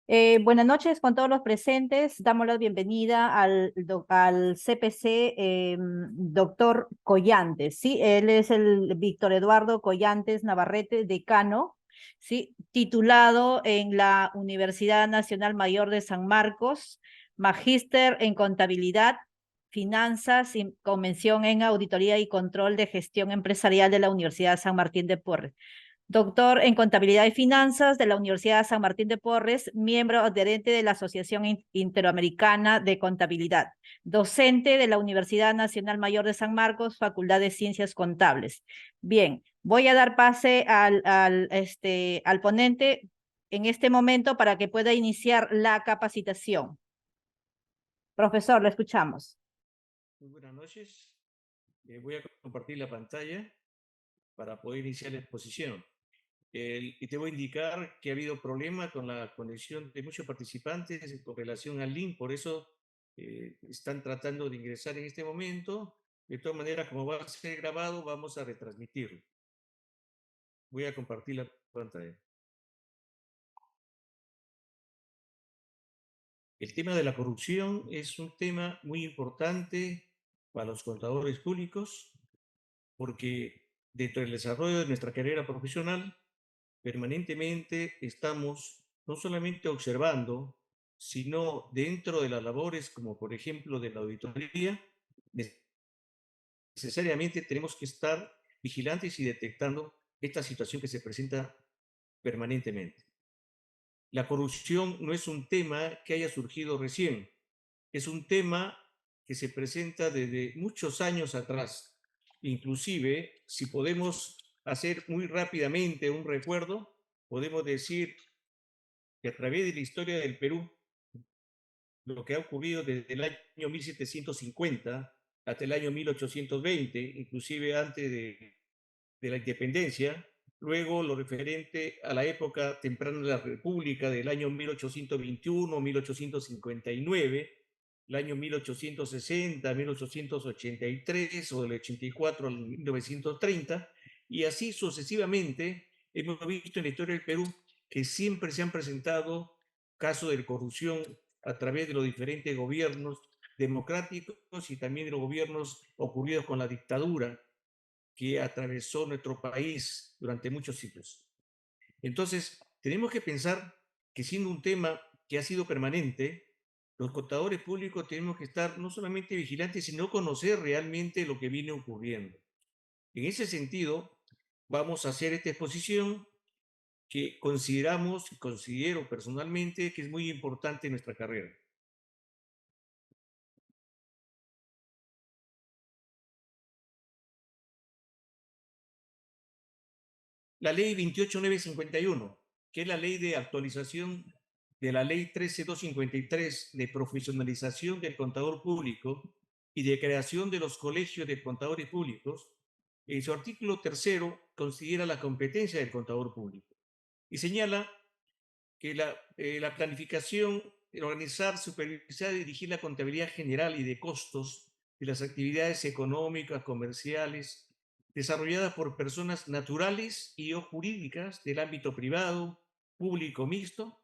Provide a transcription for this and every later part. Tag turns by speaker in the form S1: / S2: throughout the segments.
S1: Buenas noches con todos los presentes. Damos la bienvenida al CPC doctor Collantes. ¿Sí? Él es el Víctor Eduardo Collantes Navarrete, decano, ¿sí? Titulado en la Universidad Nacional Mayor de San Marcos, magíster en contabilidad, finanzas y convención en auditoría y control de gestión empresarial de la Universidad San Martín de Porres. Doctor en Contabilidad y Finanzas de la Universidad San Martín de Porres, miembro adherente de la Asociación Interamericana de Contabilidad, docente de la Universidad Nacional Mayor de San Marcos, Facultad de Ciencias Contables. Bien, voy a dar pase al ponente en este momento para que pueda iniciar la capacitación. Profesor, lo escuchamos.
S2: Muy buenas noches. Voy a compartir la pantalla para poder iniciar la exposición. Y te voy a indicar que ha habido problema con la conexión de muchos participantes con relación al link, por eso están tratando de ingresar en este momento. De todas maneras, como va a ser grabado, vamos a retransmitirlo. Voy a compartir la pantalla. El tema de la corrupción es un tema muy importante para los contadores públicos porque dentro del desarrollo de nuestra carrera profesional permanentemente estamos no solamente observando, sino dentro de las labores como por ejemplo de la auditoría, necesariamente tenemos que estar vigilantes y detectando esta situación que se presenta permanentemente. La corrupción no es un tema que haya surgido recién, es un tema que se presenta desde muchos años atrás. Inclusive, si podemos hacer muy rápidamente un recuerdo, podemos decir que a través de la historia del Perú, lo que ha ocurrido desde el año 1750 hasta el año 1820, inclusive antes de la independencia, luego lo referente a la época temprana de la República del año 1821, 1859, el año 1860, 1883 o del 84 al 1930, y así sucesivamente hemos visto en la historia del Perú que siempre se han presentado casos de corrupción a través de los diferentes gobiernos democráticos y también de los gobiernos ocurridos con la dictadura que atravesó nuestro país durante muchos siglos. Entonces, tenemos que pensar que siendo un tema que ha sido permanente, los contadores públicos tenemos que estar no solamente vigilantes, sino conocer realmente lo que viene ocurriendo. En ese sentido, vamos a hacer esta exposición que consideramos, considero personalmente, que es muy importante en nuestra carrera. La ley 28951, que es la ley de actualización de la ley 13253 de profesionalización del contador público y de creación de los colegios de contadores públicos, en su artículo tercero considera la competencia del contador público y señala que la planificación, el organizar, supervisar y dirigir la contabilidad general y de costos de las actividades económicas, comerciales, desarrolladas por personas naturales y o jurídicas del ámbito privado, público mixto,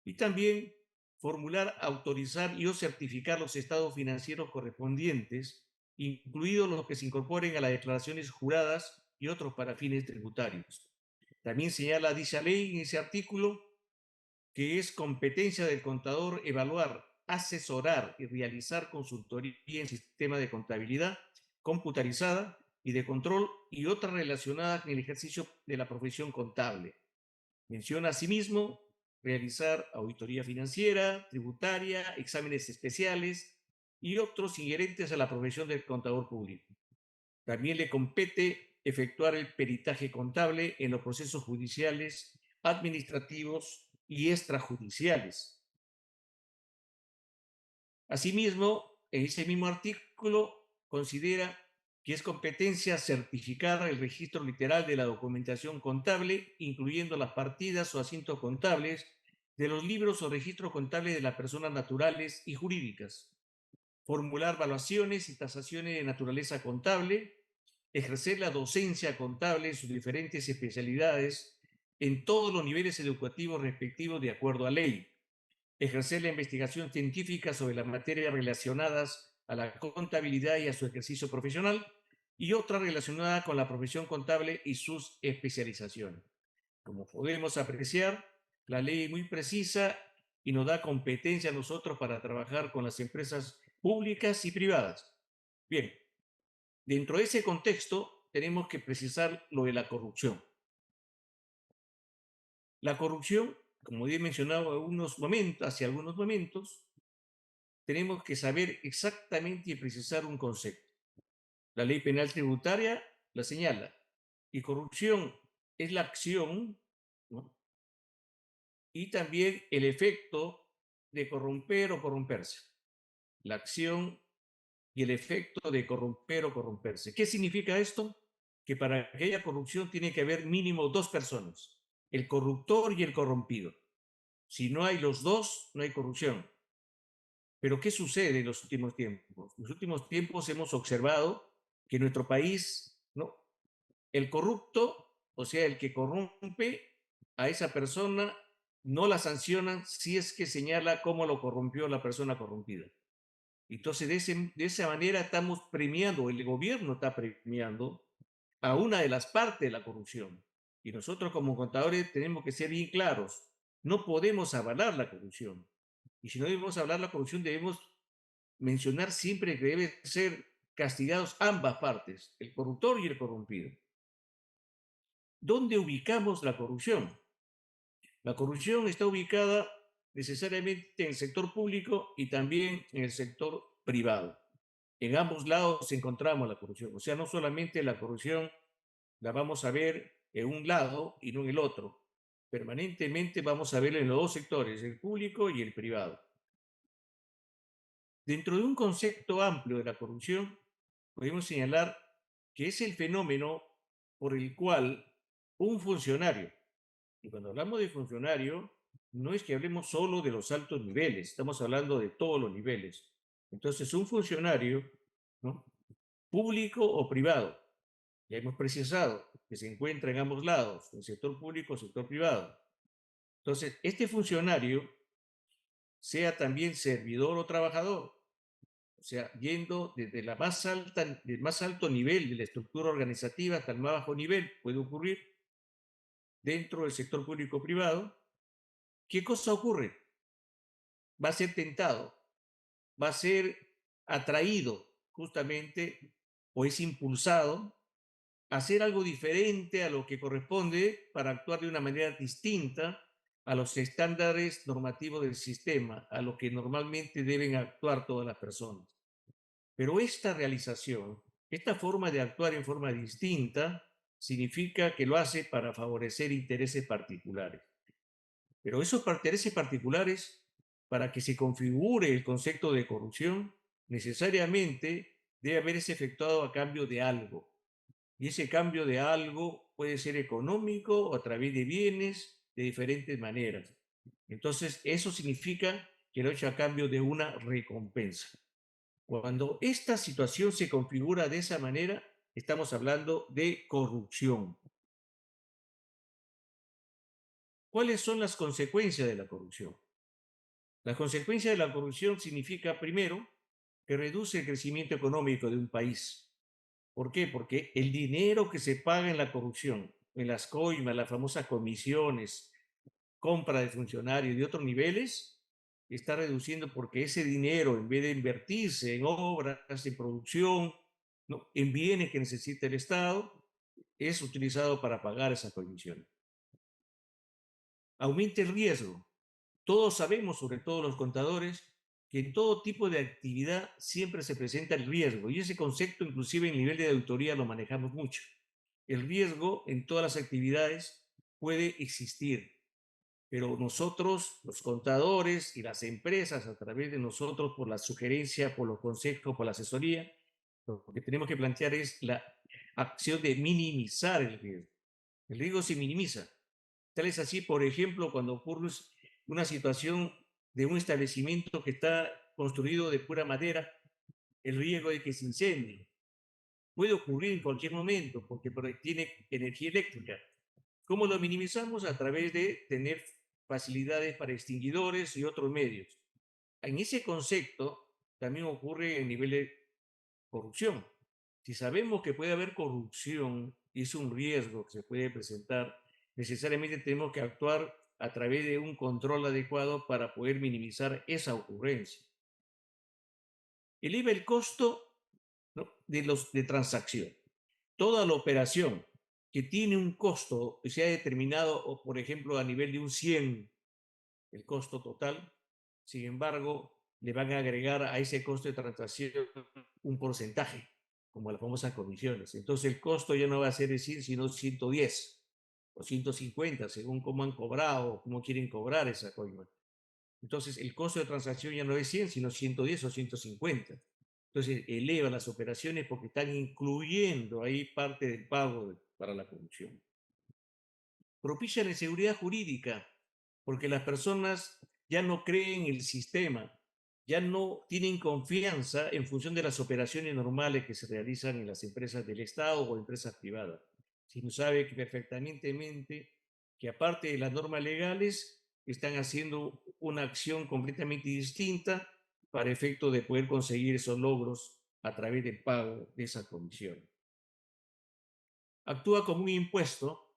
S2: y también formular, autorizar y o certificar los estados financieros correspondientes, incluidos los que se incorporen a las declaraciones juradas y otros para fines tributarios. También señala dicha ley en ese artículo que es competencia del contador evaluar, asesorar y realizar consultoría en sistema de contabilidad computarizada y de control y otras relacionadas con el ejercicio de la profesión contable. Menciona asimismo realizar auditoría financiera, tributaria, exámenes especiales y otros inherentes a la profesión del contador público. También le compete efectuar el peritaje contable en los procesos judiciales, administrativos y extrajudiciales. Asimismo, en ese mismo artículo considera que es competencia certificar el registro literal de la documentación contable, incluyendo las partidas o asientos contables de los libros o registros contables de las personas naturales y jurídicas, formular evaluaciones y tasaciones de naturaleza contable, ejercer la docencia contable en sus diferentes especialidades en todos los niveles educativos respectivos de acuerdo a ley, ejercer la investigación científica sobre las materias relacionadas a la contabilidad y a su ejercicio profesional, y otra relacionada con la profesión contable y sus especializaciones. Como podemos apreciar, la ley es muy precisa y nos da competencia a nosotros para trabajar con las empresas públicas y privadas. Bien, dentro de ese contexto tenemos que precisar lo de la corrupción. La corrupción, como he mencionado hace algunos momentos, tenemos que saber exactamente y precisar un concepto. La ley penal tributaria la señala, y corrupción es la acción, ¿no?, y también el efecto de corromper o corromperse. La acción y el efecto de corromper o corromperse. ¿Qué significa esto? Que para que haya corrupción tiene que haber mínimo dos personas, el corruptor y el corrompido. Si no hay los dos, no hay corrupción. Pero ¿qué sucede en los últimos tiempos? En los últimos tiempos hemos observado que en nuestro país, ¿no?, el corrupto, o sea, el que corrompe a esa persona, no la sancionan si es que señala cómo lo corrompió la persona corrompida. Entonces, de esa manera estamos premiando, el gobierno está premiando a una de las partes de la corrupción. Y nosotros como contadores tenemos que ser bien claros. No podemos avalar la corrupción. Y si no debemos avalar la corrupción, debemos mencionar siempre que deben ser castigados ambas partes, el corruptor y el corrompido. ¿Dónde ubicamos la corrupción? La corrupción está ubicada necesariamente en el sector público y también en el sector privado. En ambos lados encontramos la corrupción. O sea, no solamente la corrupción la vamos a ver en un lado y no en el otro. Permanentemente vamos a verla en los dos sectores, el público y el privado. Dentro de un concepto amplio de la corrupción, podemos señalar que es el fenómeno por el cual un funcionario, y cuando hablamos de funcionario, no es que hablemos solo de los altos niveles, estamos hablando de todos los niveles. Entonces, un funcionario, ¿no?, público o privado, ya hemos precisado que se encuentra en ambos lados, en el sector público o sector privado. Entonces, este funcionario, sea también servidor o trabajador, o sea, yendo desde la más alta, del más alto nivel de la estructura organizativa hasta el más bajo nivel, puede ocurrir dentro del sector público privado. ¿Qué cosa ocurre? Va a ser tentado, va a ser atraído justamente o es impulsado a hacer algo diferente a lo que corresponde para actuar de una manera distinta a los estándares normativos del sistema, a lo que normalmente deben actuar todas las personas. Pero esta realización, esta forma de actuar en forma distinta, significa que lo hace para favorecer intereses particulares. Pero esos intereses particulares, para que se configure el concepto de corrupción, necesariamente debe haberse efectuado a cambio de algo. Y ese cambio de algo puede ser económico o a través de bienes de diferentes maneras. Entonces, eso significa que lo ha hecho a cambio de una recompensa. Cuando esta situación se configura de esa manera, estamos hablando de corrupción. ¿Cuáles son las consecuencias de la corrupción? Las consecuencias de la corrupción significa, primero, que reduce el crecimiento económico de un país. ¿Por qué? Porque el dinero que se paga en la corrupción, en las coimas, las famosas comisiones, compra de funcionarios de otros niveles, está reduciendo porque ese dinero, en vez de invertirse en obras, en producción, ¿no?, en bienes que necesita el Estado, es utilizado para pagar esas comisiones. Aumenta el riesgo. Todos sabemos, sobre todo los contadores, que en todo tipo de actividad siempre se presenta el riesgo, y ese concepto inclusive en nivel de auditoría lo manejamos mucho. El riesgo en todas las actividades puede existir, pero nosotros, los contadores y las empresas, a través de nosotros, por la sugerencia, por los consejos, por la asesoría, lo que tenemos que plantear es la acción de minimizar el riesgo. El riesgo se minimiza. Tal es así, por ejemplo, cuando ocurre una situación de un establecimiento que está construido de pura madera, el riesgo de que se incendie. Puede ocurrir en cualquier momento porque tiene energía eléctrica. ¿Cómo lo minimizamos? A través de tener facilidades para extinguidores y otros medios. En ese concepto también ocurre el nivel de corrupción. Si sabemos que puede haber corrupción y es un riesgo que se puede presentar, necesariamente tenemos que actuar a través de un control adecuado para poder minimizar esa ocurrencia. Eleva el costo, ¿no?, de transacción. Toda la operación que tiene un costo que se ha determinado, o por ejemplo, a nivel de un 100, el costo total, sin embargo, le van a agregar a ese costo de transacción un porcentaje, como las famosas comisiones. Entonces el costo ya no va a ser de 100, sino 110 o 150, según cómo han cobrado o cómo quieren cobrar esa coima. Entonces el costo de transacción ya no es 100, sino 110 o 150. Entonces eleva las operaciones porque están incluyendo ahí parte del pago para la corrupción. Propicia la inseguridad jurídica porque las personas ya no creen en el sistema, ya no tienen confianza en función de las operaciones normales que se realizan en las empresas del Estado o empresas privadas, sino sabe que perfectamente que aparte de las normas legales, están haciendo una acción completamente distinta para efecto de poder conseguir esos logros a través del pago de esa comisión. Actúa como un impuesto.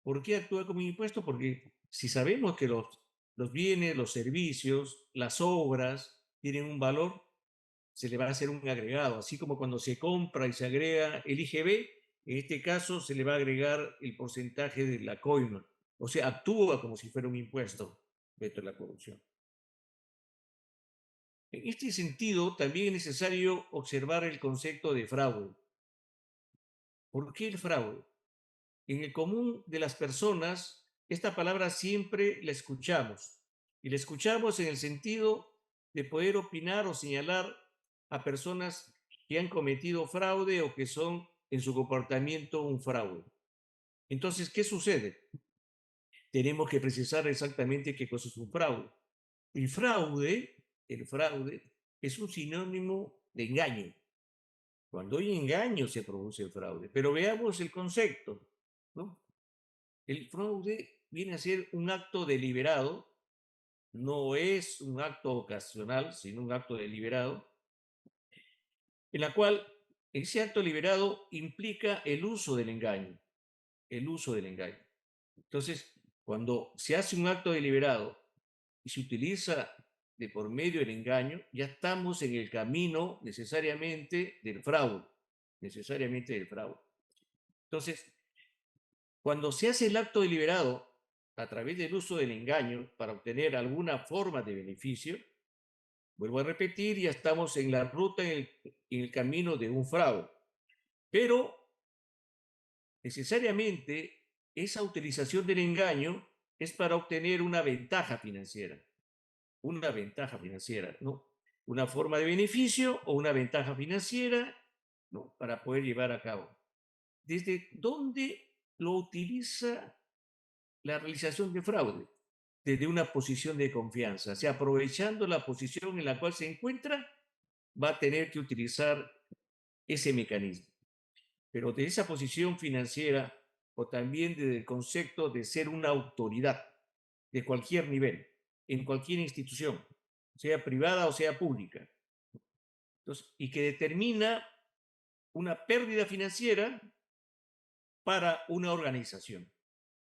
S2: ¿Por qué actúa como un impuesto? Porque si sabemos que los bienes, los servicios, las obras tienen un valor, se le va a hacer un agregado, así como cuando se compra y se agrega el IGB, en este caso se le va a agregar el porcentaje de la coima. O sea, actúa como si fuera un impuesto dentro de la corrupción. En este sentido, también es necesario observar el concepto de fraude. ¿Por qué el fraude? En el común de las personas, esta palabra siempre la escuchamos. Y la escuchamos en el sentido de poder opinar o señalar a personas que han cometido fraude o que son en su comportamiento un fraude. Entonces, ¿qué sucede? Tenemos que precisar exactamente qué cosa es un fraude. El fraude es un sinónimo de engaño. Cuando hay engaño se produce el fraude. Pero veamos el concepto, ¿no? El fraude viene a ser un acto deliberado, no es un acto ocasional, sino un acto deliberado, en la cual ese acto deliberado implica el uso del engaño, el uso del engaño. Entonces, cuando se hace un acto deliberado y se utiliza de por medio del engaño, ya estamos en el camino necesariamente del fraude, necesariamente del fraude. Entonces, cuando se hace el acto deliberado a través del uso del engaño para obtener alguna forma de beneficio, vuelvo a repetir, ya estamos en la ruta, en el camino de un fraude. Pero necesariamente esa utilización del engaño es para obtener una ventaja financiera, ¿no? Una forma de beneficio o una ventaja financiera, ¿no?, para poder llevar a cabo. ¿Desde dónde lo utiliza la realización de fraude? Desde una posición de confianza, o sea, aprovechando la posición en la cual se encuentra, va a tener que utilizar ese mecanismo. Pero de esa posición financiera o también desde el concepto de ser una autoridad de cualquier nivel, en cualquier institución, sea privada o sea pública. Entonces, y que determina una pérdida financiera para una organización.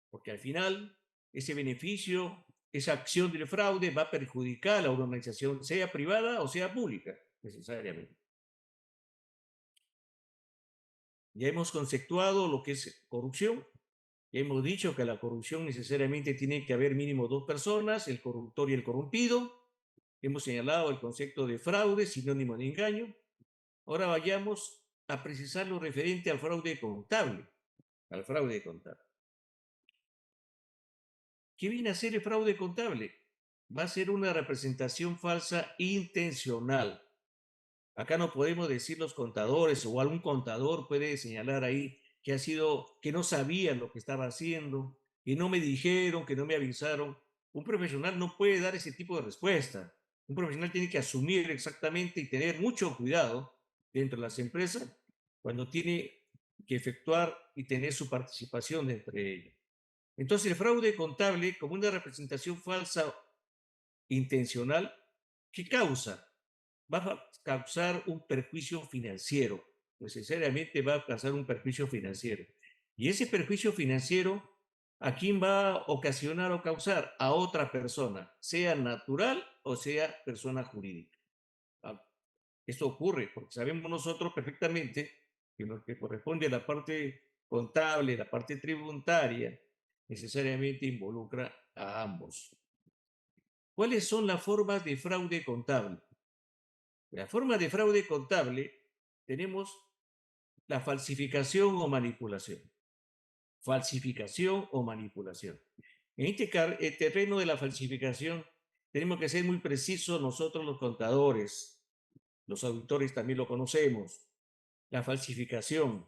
S2: Porque al final ese beneficio, esa acción del fraude va a perjudicar a la organización, sea privada o sea pública, necesariamente. Ya hemos conceptuado lo que es corrupción, ya hemos dicho que la corrupción necesariamente tiene que haber mínimo dos personas, el corruptor y el corrompido. Hemos señalado el concepto de fraude, sinónimo de engaño. Ahora vayamos a precisar lo referente al fraude contable, al fraude contable. ¿Qué viene a ser el fraude contable? Va a ser una representación falsa intencional. Acá no podemos decir los contadores o algún contador puede señalar ahí que no sabían lo que estaba haciendo, que no me dijeron, que no me avisaron. Un profesional no puede dar ese tipo de respuesta. Un profesional tiene que asumir exactamente y tener mucho cuidado dentro de las empresas cuando tiene que efectuar y tener su participación entre ellos. Entonces, el fraude contable, como una representación falsa intencional, ¿qué causa? Va a causar un perjuicio financiero, necesariamente va a causar un perjuicio financiero. Y ese perjuicio financiero, ¿a quién va a ocasionar o causar? A otra persona, sea natural o sea persona jurídica. Ah, esto ocurre porque sabemos nosotros perfectamente que lo que corresponde a la parte contable, la parte tributaria, necesariamente involucra a ambos. ¿Cuáles son las formas de fraude contable? La forma de fraude contable tenemos la falsificación o manipulación. Falsificación o manipulación. En este terreno de la falsificación tenemos que ser muy precisos nosotros los contadores, los auditores también lo conocemos. La falsificación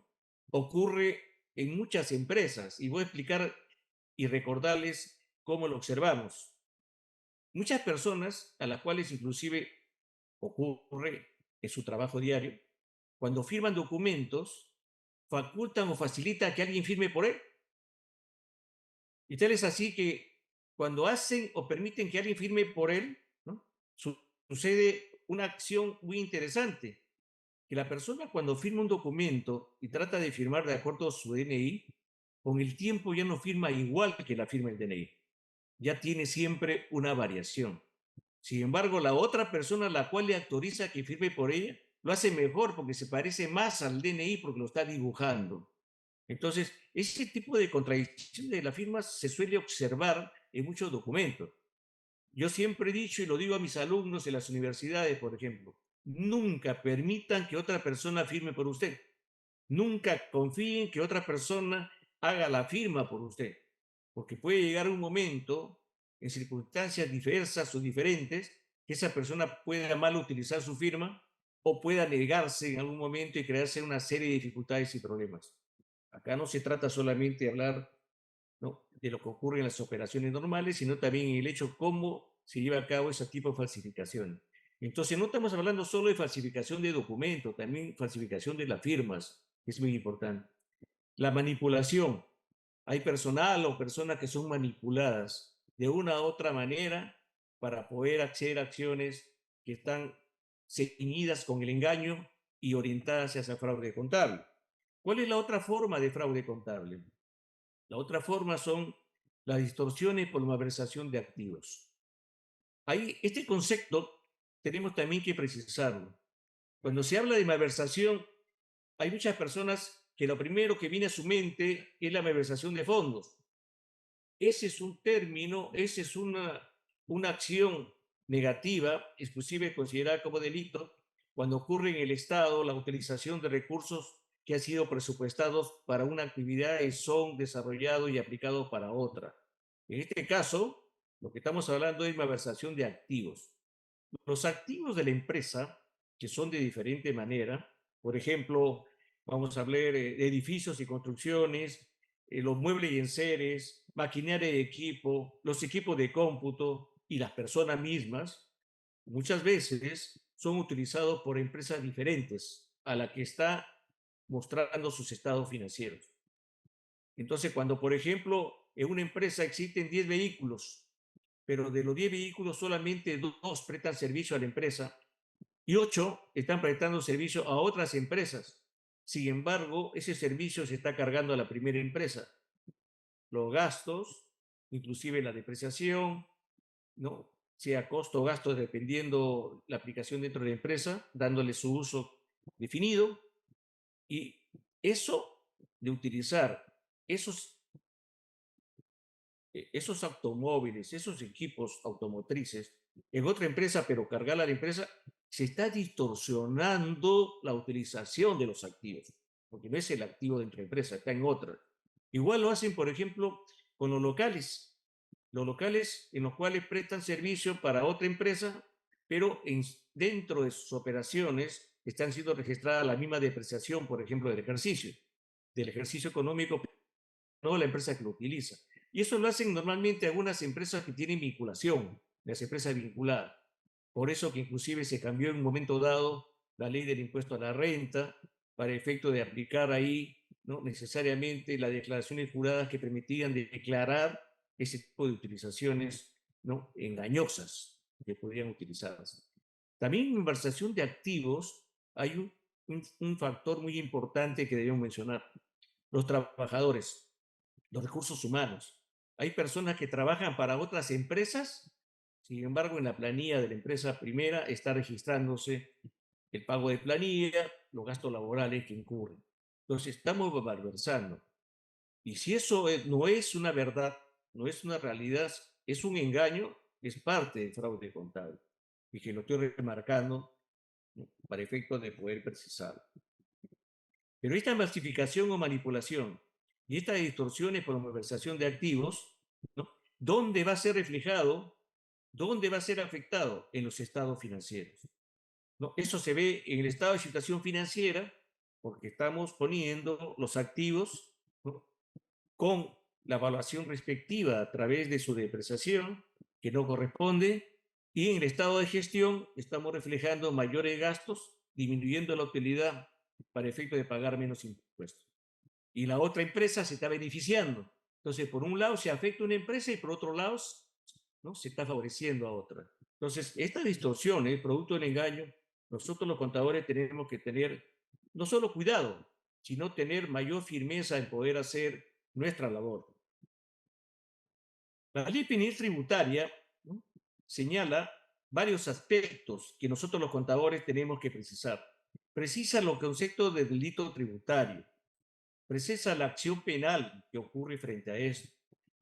S2: ocurre en muchas empresas y voy a explicar y recordarles cómo lo observamos. Muchas personas a las cuales inclusive ocurre en su trabajo diario, cuando firman documentos, facultan o facilitan que alguien firme por él. Y tal es así que cuando hacen o permiten que alguien firme por él, ¿no? Sucede una acción muy interesante, que la persona cuando firma un documento y trata de firmar de acuerdo a su DNI, con el tiempo ya no firma igual que la firma el DNI. Ya tiene siempre una variación. Sin embargo, la otra persona a la cual le autoriza que firme por ella, lo hace mejor porque se parece más al DNI porque lo está dibujando. Entonces, ese tipo de contradicción de la firma se suele observar en muchos documentos. Yo siempre he dicho y lo digo a mis alumnos en las universidades, por ejemplo, nunca permitan que otra persona firme por usted. Nunca confíen que otra persona haga la firma por usted, porque puede llegar un momento, en circunstancias diversas o diferentes, que esa persona pueda mal utilizar su firma o pueda negarse en algún momento y crearse una serie de dificultades y problemas. Acá no se trata solamente de hablar, ¿no?, de lo que ocurre en las operaciones normales, sino también en el hecho cómo se lleva a cabo ese tipo de falsificación. Entonces, no estamos hablando solo de falsificación de documentos, también falsificación de las firmas, que es muy importante. La manipulación. Hay personal o personas que son manipuladas de una u otra manera para poder hacer acciones que están ceñidas con el engaño y orientadas hacia fraude contable. ¿Cuál es la otra forma de fraude contable? La otra forma son las distorsiones por malversación de activos. Ahí, este concepto tenemos también que precisarlo. Cuando se habla de malversación, hay muchas personas que lo primero que viene a su mente es la malversación de fondos. Ese es un término, esa es una acción negativa, exclusive considerada como delito, cuando ocurre en el Estado la utilización de recursos que han sido presupuestados para una actividad y son desarrollados y aplicados para otra. En este caso, lo que estamos hablando es malversación de activos. Los activos de la empresa, que son de diferente manera, por ejemplo, vamos a hablar de edificios y construcciones, los muebles y enseres, maquinaria y equipo, los equipos de cómputo y las personas mismas, muchas veces son utilizados por empresas diferentes a la que está mostrando sus estados financieros. Entonces, cuando, por ejemplo, en una empresa existen 10 vehículos, pero de los 10 vehículos solamente dos prestan servicio a la empresa y 8 están prestando servicio a otras empresas. Sin embargo, ese servicio se está cargando a la primera empresa. Los gastos, inclusive la depreciación, ¿no?, sea costo o gasto dependiendo la aplicación dentro de la empresa, dándole su uso definido. Y eso de utilizar esos esos automóviles, esos equipos automotrices en otra empresa, pero cargarla a la empresa, se está distorsionando la utilización de los activos, porque no es el activo dentro de la empresa, está en otra. Igual lo hacen, por ejemplo, con los locales en los cuales prestan servicio para otra empresa, pero dentro de sus operaciones están siendo registradas la misma depreciación, por ejemplo, del ejercicio económico, no la empresa que lo utiliza. Y eso lo hacen normalmente algunas empresas que tienen vinculación, las empresas vinculadas. Por eso que inclusive se cambió en un momento dado la ley del impuesto a la renta para efecto de aplicar ahí ¿no? Necesariamente las declaraciones juradas que permitían declarar ese tipo de utilizaciones, ¿no? Engañosas que podrían utilizarse. También en inversación de activos hay un factor muy importante que debemos mencionar. Los trabajadores, los recursos humanos. Hay personas que trabajan para otras empresas, sin embargo, en la planilla de la empresa primera está registrándose el pago de planilla, los gastos laborales que incurren. Entonces, estamos malversando. Y si eso no es una verdad, no es una realidad, es un engaño, es parte del fraude contable. Y que lo estoy remarcando, ¿no? Para efecto de poder precisarlo. Pero esta falsificación o manipulación y estas distorsiones por malversación de activos, ¿no? ¿Dónde va a ser reflejado? ¿Dónde va a ser afectado? En los estados financieros, ¿no? Eso se ve en el estado de situación financiera, porque estamos poniendo los activos, ¿no? Con la evaluación respectiva a través de su depreciación, que no corresponde, y en el estado de gestión estamos reflejando mayores gastos, disminuyendo la utilidad para efecto de pagar menos impuestos. Y la otra empresa se está beneficiando. Entonces, por un lado se afecta a una empresa y por otro lado, ¿no? Se está favoreciendo a otra. Entonces, esta distorsión, producto del engaño, nosotros los contadores tenemos que tener no solo cuidado, sino tener mayor firmeza en poder hacer nuestra labor. La ley penal tributaria, ¿no? Señala varios aspectos que nosotros los contadores tenemos que precisar. Precisa los conceptos de delito tributario, precisa la acción penal que ocurre frente a esto,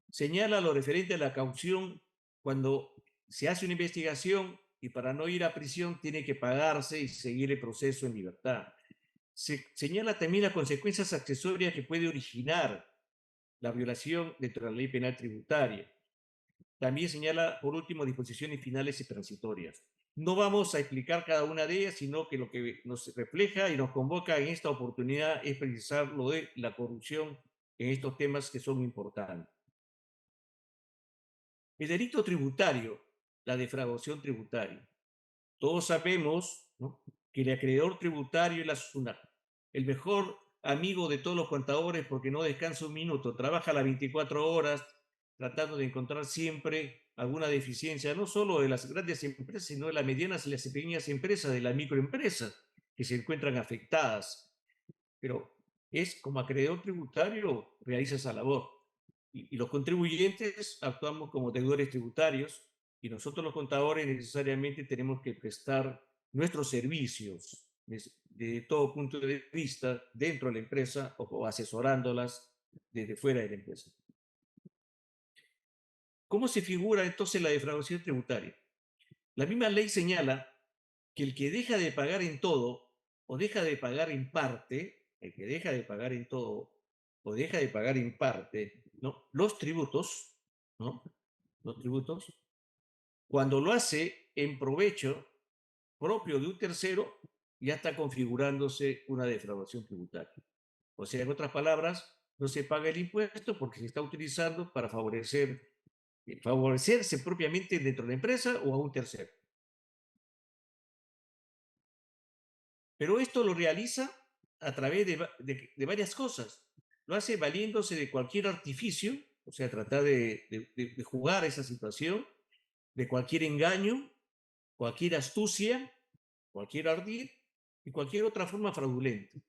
S2: señala lo referente a la caución cuando se hace una investigación y para no ir a prisión tiene que pagarse y seguir el proceso en libertad. Se señala también las consecuencias accesorias que puede originar la violación dentro de la ley penal tributaria. También señala, por último, disposiciones finales y transitorias. No vamos a explicar cada una de ellas, sino que lo que nos refleja y nos convoca en esta oportunidad es precisar lo de la corrupción en estos temas que son importantes. El delito tributario, la defraudación tributaria. Todos sabemos, ¿no?, que el acreedor tributario es la SUNAT, el mejor amigo de todos los contadores porque no descansa un minuto, trabaja las 24 horas tratando de encontrar siempre alguna deficiencia, no solo de las grandes empresas, sino de las medianas y las pequeñas empresas, de las microempresas que se encuentran afectadas. Pero es como acreedor tributario realiza esa labor. Y los contribuyentes actuamos como deudores tributarios y nosotros los contadores necesariamente tenemos que prestar nuestros servicios de todo punto de vista dentro de la empresa o asesorándolas desde fuera de la empresa. ¿Cómo se figura entonces la defraudación tributaria? La misma ley señala que el que deja de pagar en todo o deja de pagar en parte, el que deja de pagar en todo o deja de pagar en parte, ¿no?, los tributos, ¿no?, los tributos, cuando lo hace en provecho propio de un tercero, ya está configurándose una defraudación tributaria. O sea, en otras palabras, no se paga el impuesto porque se está utilizando para favorecerse propiamente dentro de la empresa o a un tercero. Pero esto lo realiza a través de varias cosas. Lo hace valiéndose de cualquier artificio, o sea, tratar de jugar esa situación, de cualquier engaño, cualquier astucia, cualquier ardid y cualquier otra forma fraudulenta,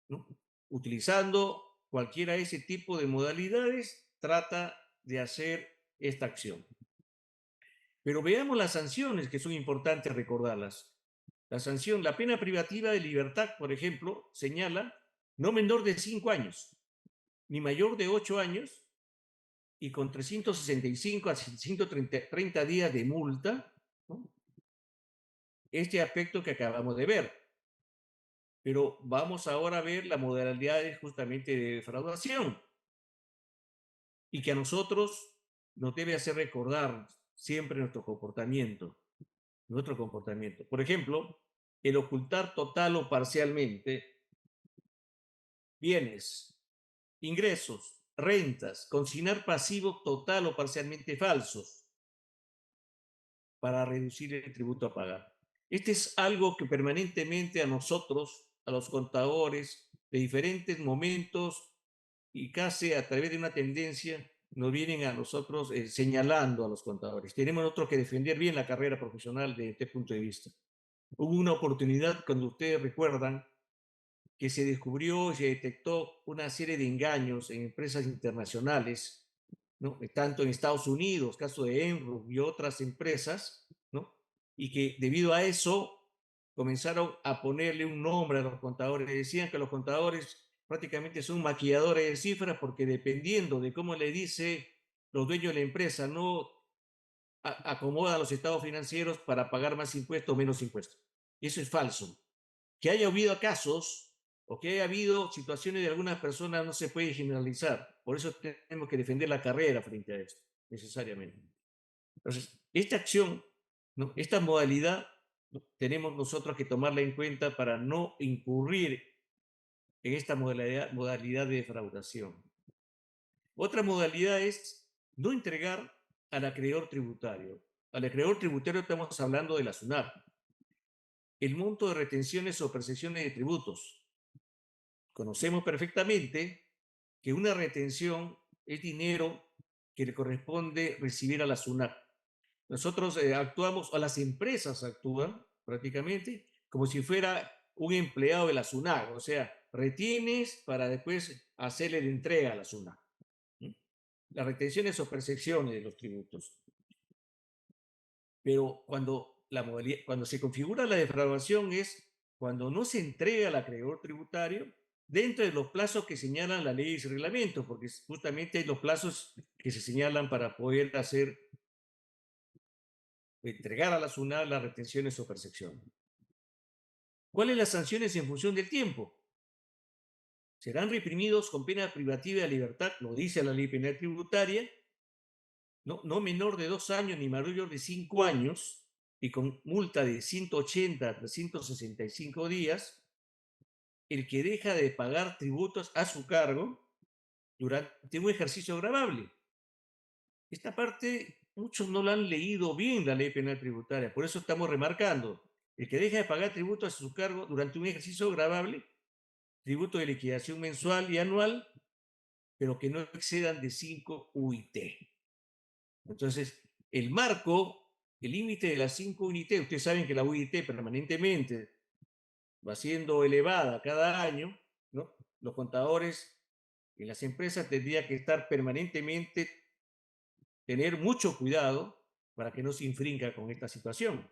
S2: ¿no? Utilizando cualquiera de ese tipo de modalidades, trata de hacer esta acción. Pero veamos las sanciones, que son importantes recordarlas. La sanción, la pena privativa de libertad, por ejemplo, señala no menor de 5 años, ni mayor de 8 años, y con 365 a 130 días de multa, ¿no?, este aspecto que acabamos de ver. Pero vamos ahora a ver las modalidades justamente de defraudación y que a nosotros nos debe hacer recordar siempre nuestro comportamiento. Nuestro comportamiento. Por ejemplo, el ocultar total o parcialmente bienes, ingresos, rentas, consignar pasivos total o parcialmente falsos para reducir el tributo a pagar. Este es algo que permanentemente a nosotros, a los contadores, de diferentes momentos y casi a través de una tendencia nos vienen a nosotros señalando a los contadores. Tenemos nosotros que defender bien la carrera profesional desde este punto de vista. Hubo una oportunidad, cuando ustedes recuerdan, que se descubrió y se detectó una serie de engaños en empresas internacionales, ¿no? Tanto en Estados Unidos, caso de Enron y otras empresas, ¿no? Y que debido a eso comenzaron a ponerle un nombre a los contadores. Decían que los contadores prácticamente son maquilladores de cifras porque dependiendo de cómo le dice los dueños de la empresa, no acomoda los estados financieros para pagar más impuestos o menos impuestos. Y eso es falso. Que haya habido casos o que haya habido situaciones de algunas personas no se puede generalizar. Por eso tenemos que defender la carrera frente a esto, necesariamente. Entonces, esta acción, ¿no? Esta modalidad, ¿no? Tenemos nosotros que tomarla en cuenta para no incurrir en esta modalidad de defraudación. Otra modalidad es no entregar al acreedor tributario. Al acreedor tributario estamos hablando de la SUNAT. El monto de retenciones o percepciones de tributos. Conocemos perfectamente que una retención es dinero que le corresponde recibir a la SUNAT. Nosotros actuamos, o las empresas actúan prácticamente como si fuera un empleado de la SUNAT, o sea, retienes para después hacerle la entrega a la SUNAT. Las retenciones o percepciones de los tributos. Pero cuando se configura la defraudación es cuando no se entrega al acreedor tributario dentro de los plazos que señalan la ley y el reglamento, porque justamente hay los plazos que se señalan para poder entregar a la SUNAT las retenciones o percepciones. ¿Cuáles las sanciones en función del tiempo? Serán reprimidos con pena privativa de libertad, lo dice la ley penal tributaria, no menor de 2 años ni mayor de 5 años, y con multa de 180 a 365 días, el que deja de pagar tributos a su cargo durante un ejercicio agravable. Esta parte muchos no la han leído bien, la ley penal tributaria, por eso estamos remarcando. El que deja de pagar tributos a su cargo durante un ejercicio agravable, tributo de liquidación mensual y anual, pero que no excedan de 5 UIT. Entonces, el marco, el límite de las 5 UIT, ustedes saben que la UIT permanentemente va siendo elevada cada año, ¿no? Los contadores en las empresas tendrían que estar permanentemente, tener mucho cuidado para que no se infrinja con esta situación.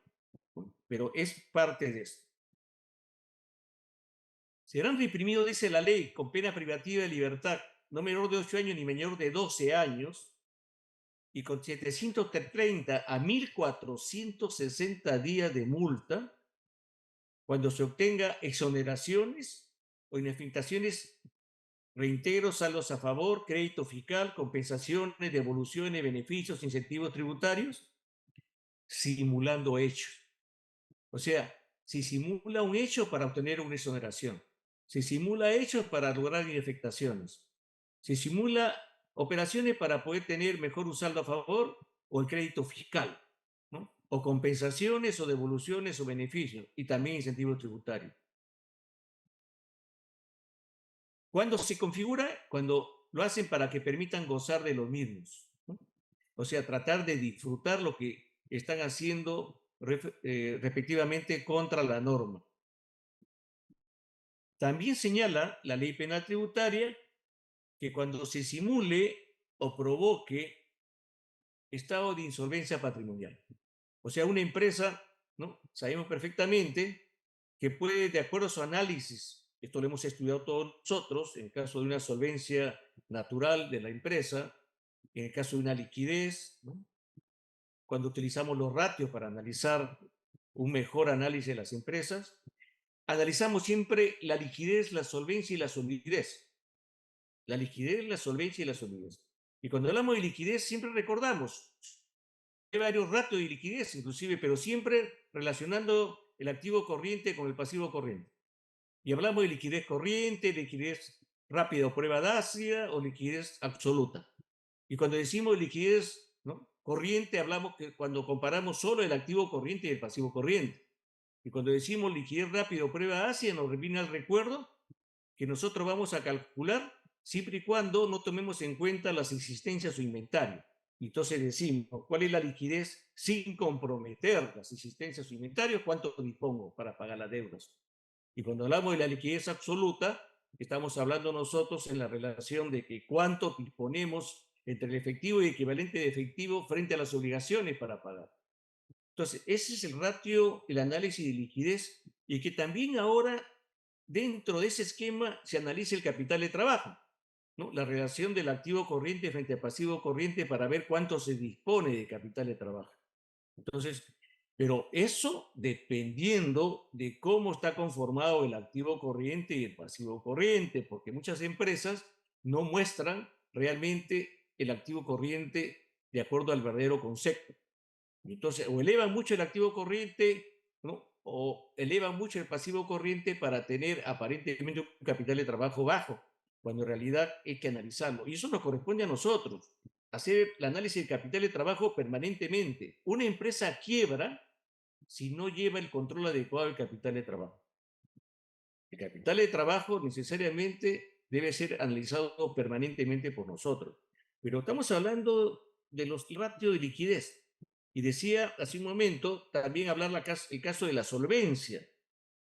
S2: Pero es parte de esto. Serán reprimidos, dice la ley, con pena privativa de libertad, no menor de 8 años ni menor de 12 años, y con 730 a 1.460 días de multa cuando se obtenga exoneraciones o inhabilitaciones, reintegros, saldos a favor, crédito fiscal, compensaciones, devoluciones, beneficios, incentivos tributarios, simulando hechos. O sea, si simula un hecho para obtener una exoneración, se simula hechos para lograr inafectaciones, se simula operaciones para poder tener mejor un saldo a favor o el crédito fiscal, ¿no? O compensaciones o devoluciones o beneficios y también incentivos tributarios. ¿Cuándo se configura? Cuando lo hacen para que permitan gozar de los mismos, ¿no? O sea, tratar de disfrutar lo que están haciendo respectivamente contra la norma. También señala la ley penal tributaria que cuando se simule o provoque estado de insolvencia patrimonial. O sea, una empresa, ¿no? Sabemos perfectamente que puede, de acuerdo a su análisis, esto lo hemos estudiado todos nosotros, en el caso de una solvencia natural de la empresa, en el caso de una liquidez, ¿no? Cuando utilizamos los ratios para analizar un mejor análisis de las empresas, analizamos siempre la liquidez, la solvencia y la solidez. La liquidez, la solvencia y la solidez. Y cuando hablamos de liquidez, siempre recordamos, hay varios ratios de liquidez, inclusive, pero siempre relacionando el activo corriente con el pasivo corriente. Y hablamos de liquidez corriente, liquidez rápida o prueba de ácida o liquidez absoluta. Y cuando decimos liquidez, ¿no?, corriente, hablamos que cuando comparamos solo el activo corriente y el pasivo corriente. Y cuando decimos liquidez rápida o prueba ácida, nos viene al recuerdo que nosotros vamos a calcular siempre y cuando no tomemos en cuenta las existencias o inventario. Entonces decimos, ¿cuál es la liquidez sin comprometer las existencias o inventarios? ¿Cuánto dispongo para pagar las deudas? Y cuando hablamos de la liquidez absoluta, estamos hablando nosotros en la relación de que cuánto disponemos entre el efectivo y equivalente de efectivo frente a las obligaciones para pagar. Entonces, ese es el ratio, el análisis de liquidez, y que también ahora dentro de ese esquema se analiza el capital de trabajo, ¿no? La relación del activo corriente frente al pasivo corriente para ver cuánto se dispone de capital de trabajo. Entonces, pero eso dependiendo de cómo está conformado el activo corriente y el pasivo corriente, porque muchas empresas no muestran realmente el activo corriente de acuerdo al verdadero concepto. Entonces, o elevan mucho el activo corriente, ¿no? O elevan mucho el pasivo corriente para tener aparentemente un capital de trabajo bajo, cuando en realidad hay que analizarlo. Y eso nos corresponde a nosotros, hacer el análisis del capital de trabajo permanentemente. Una empresa quiebra si no lleva el control adecuado del capital de trabajo. El capital de trabajo necesariamente debe ser analizado permanentemente por nosotros. Pero estamos hablando de los ratios de liquidez. Y decía hace un momento también hablar el caso de la solvencia.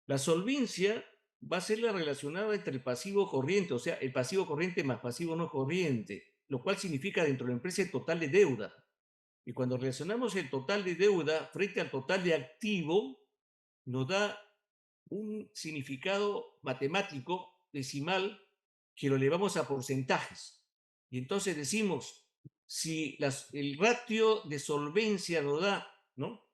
S2: La solvencia va a ser la relacionada entre el pasivo corriente, o sea, el pasivo corriente más pasivo no corriente, lo cual significa dentro de la empresa el total de deuda. Y cuando relacionamos el total de deuda frente al total de activo, nos da un significado matemático decimal que lo elevamos a porcentajes. Y entonces decimos, si el ratio de solvencia nos da, ¿no?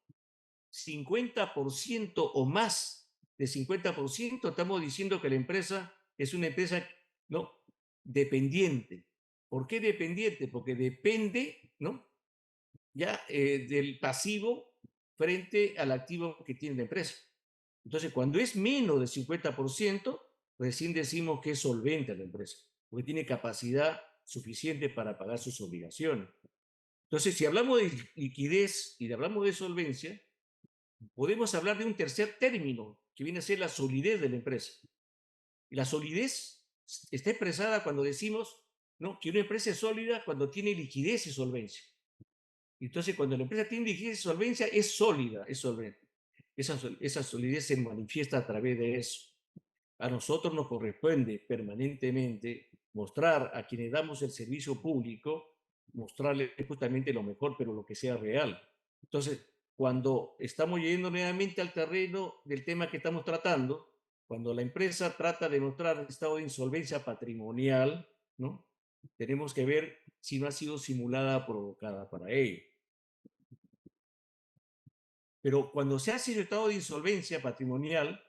S2: 50% o más de 50%, estamos diciendo que la empresa es una empresa, ¿no? Dependiente. ¿Por qué dependiente? Porque depende, ¿no? Ya del pasivo frente al activo que tiene la empresa. Entonces, cuando es menos del 50%, recién decimos que es solvente la empresa, porque tiene capacidad suficiente para pagar sus obligaciones. Entonces, si hablamos de liquidez y hablamos de solvencia, podemos hablar de un tercer término, que viene a ser la solidez de la empresa. Y la solidez está expresada cuando decimos, ¿no?, que una empresa es sólida cuando tiene liquidez y solvencia. Entonces, cuando la empresa tiene liquidez y solvencia, es sólida, es solvente. Esa solidez se manifiesta a través de eso. A nosotros nos corresponde permanentemente mostrar a quienes damos el servicio público, mostrarles justamente lo mejor, pero lo que sea real. Entonces, cuando estamos yendo nuevamente al terreno del tema que estamos tratando, cuando la empresa trata de mostrar estado de insolvencia patrimonial, ¿no?, tenemos que ver si no ha sido simulada o provocada para ello. Pero cuando se hace el estado de insolvencia patrimonial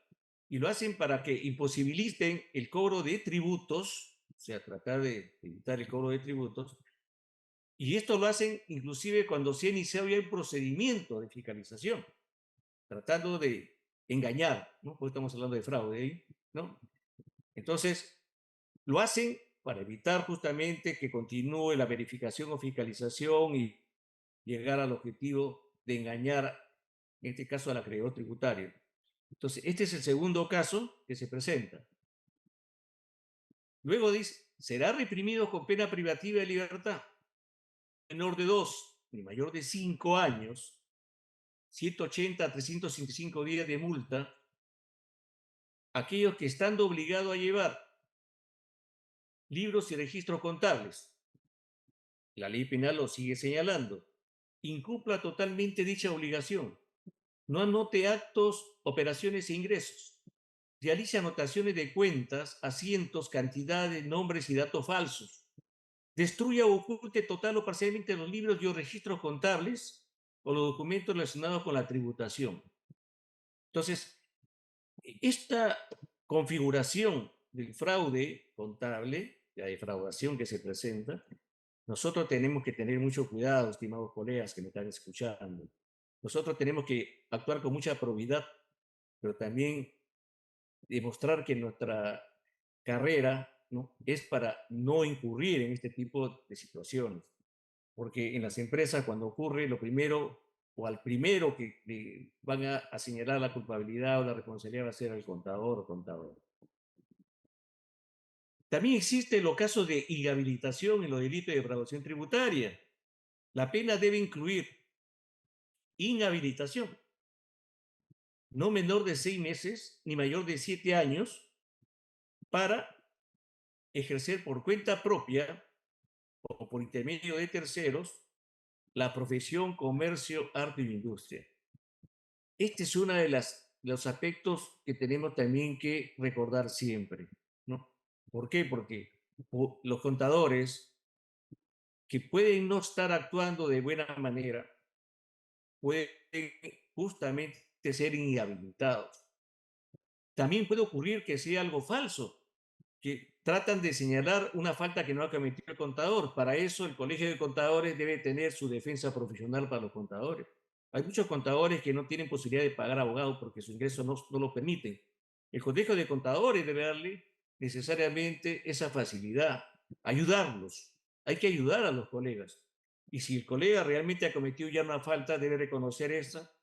S2: y lo hacen para que imposibiliten el cobro de tributos, o sea, tratar de evitar el cobro de tributos, y esto lo hacen inclusive cuando se ha iniciado ya un procedimiento de fiscalización, tratando de engañar, ¿no? Porque estamos hablando de fraude ahí, ¿no? Entonces, lo hacen para evitar justamente que continúe la verificación o fiscalización y llegar al objetivo de engañar, en este caso, al acreedor tributario. Entonces, este es el segundo caso que se presenta. Luego dice, será reprimido con pena privativa de libertad, menor de 2 ni mayor de 5 años, 180 a 365 días de multa, aquellos que estando obligados a llevar libros y registros contables, la ley penal lo sigue señalando, incumpla totalmente dicha obligación, no anote actos, operaciones e ingresos, realice anotaciones de cuentas, asientos, cantidades, nombres y datos falsos, destruya o oculte total o parcialmente los libros y o registros contables o los documentos relacionados con la tributación. Entonces, esta configuración del fraude contable, la defraudación que se presenta, nosotros tenemos que tener mucho cuidado, estimados colegas que me están escuchando. Nosotros tenemos que actuar con mucha probidad, pero también demostrar que nuestra carrera, ¿no?, es para no incurrir en este tipo de situaciones. Porque en las empresas, cuando ocurre, lo primero, o al primero que van a señalar la culpabilidad o la responsabilidad va a ser el contador o contador. También existen los casos de inhabilitación en los delitos de defraudación tributaria. La pena debe incluir inhabilitación, no menor de 6 meses ni mayor de 7 años, para ejercer por cuenta propia o por intermedio de terceros la profesión, comercio, arte y industria. Este es uno de los aspectos que tenemos también que recordar siempre, ¿no? ¿Por qué? Porque los contadores que pueden no estar actuando de buena manera pueden justamente ser inhabilitados. También puede ocurrir que sea algo falso, que tratan de señalar una falta que no ha cometido el contador. Para eso el Colegio de Contadores debe tener su defensa profesional para los contadores. Hay muchos contadores que no tienen posibilidad de pagar abogados porque su ingreso no lo permiten. El Colegio de Contadores debe darle necesariamente esa facilidad, ayudarlos. Hay que ayudar a los colegas. Y si el colega realmente ha cometido ya una falta, debe reconocer esa.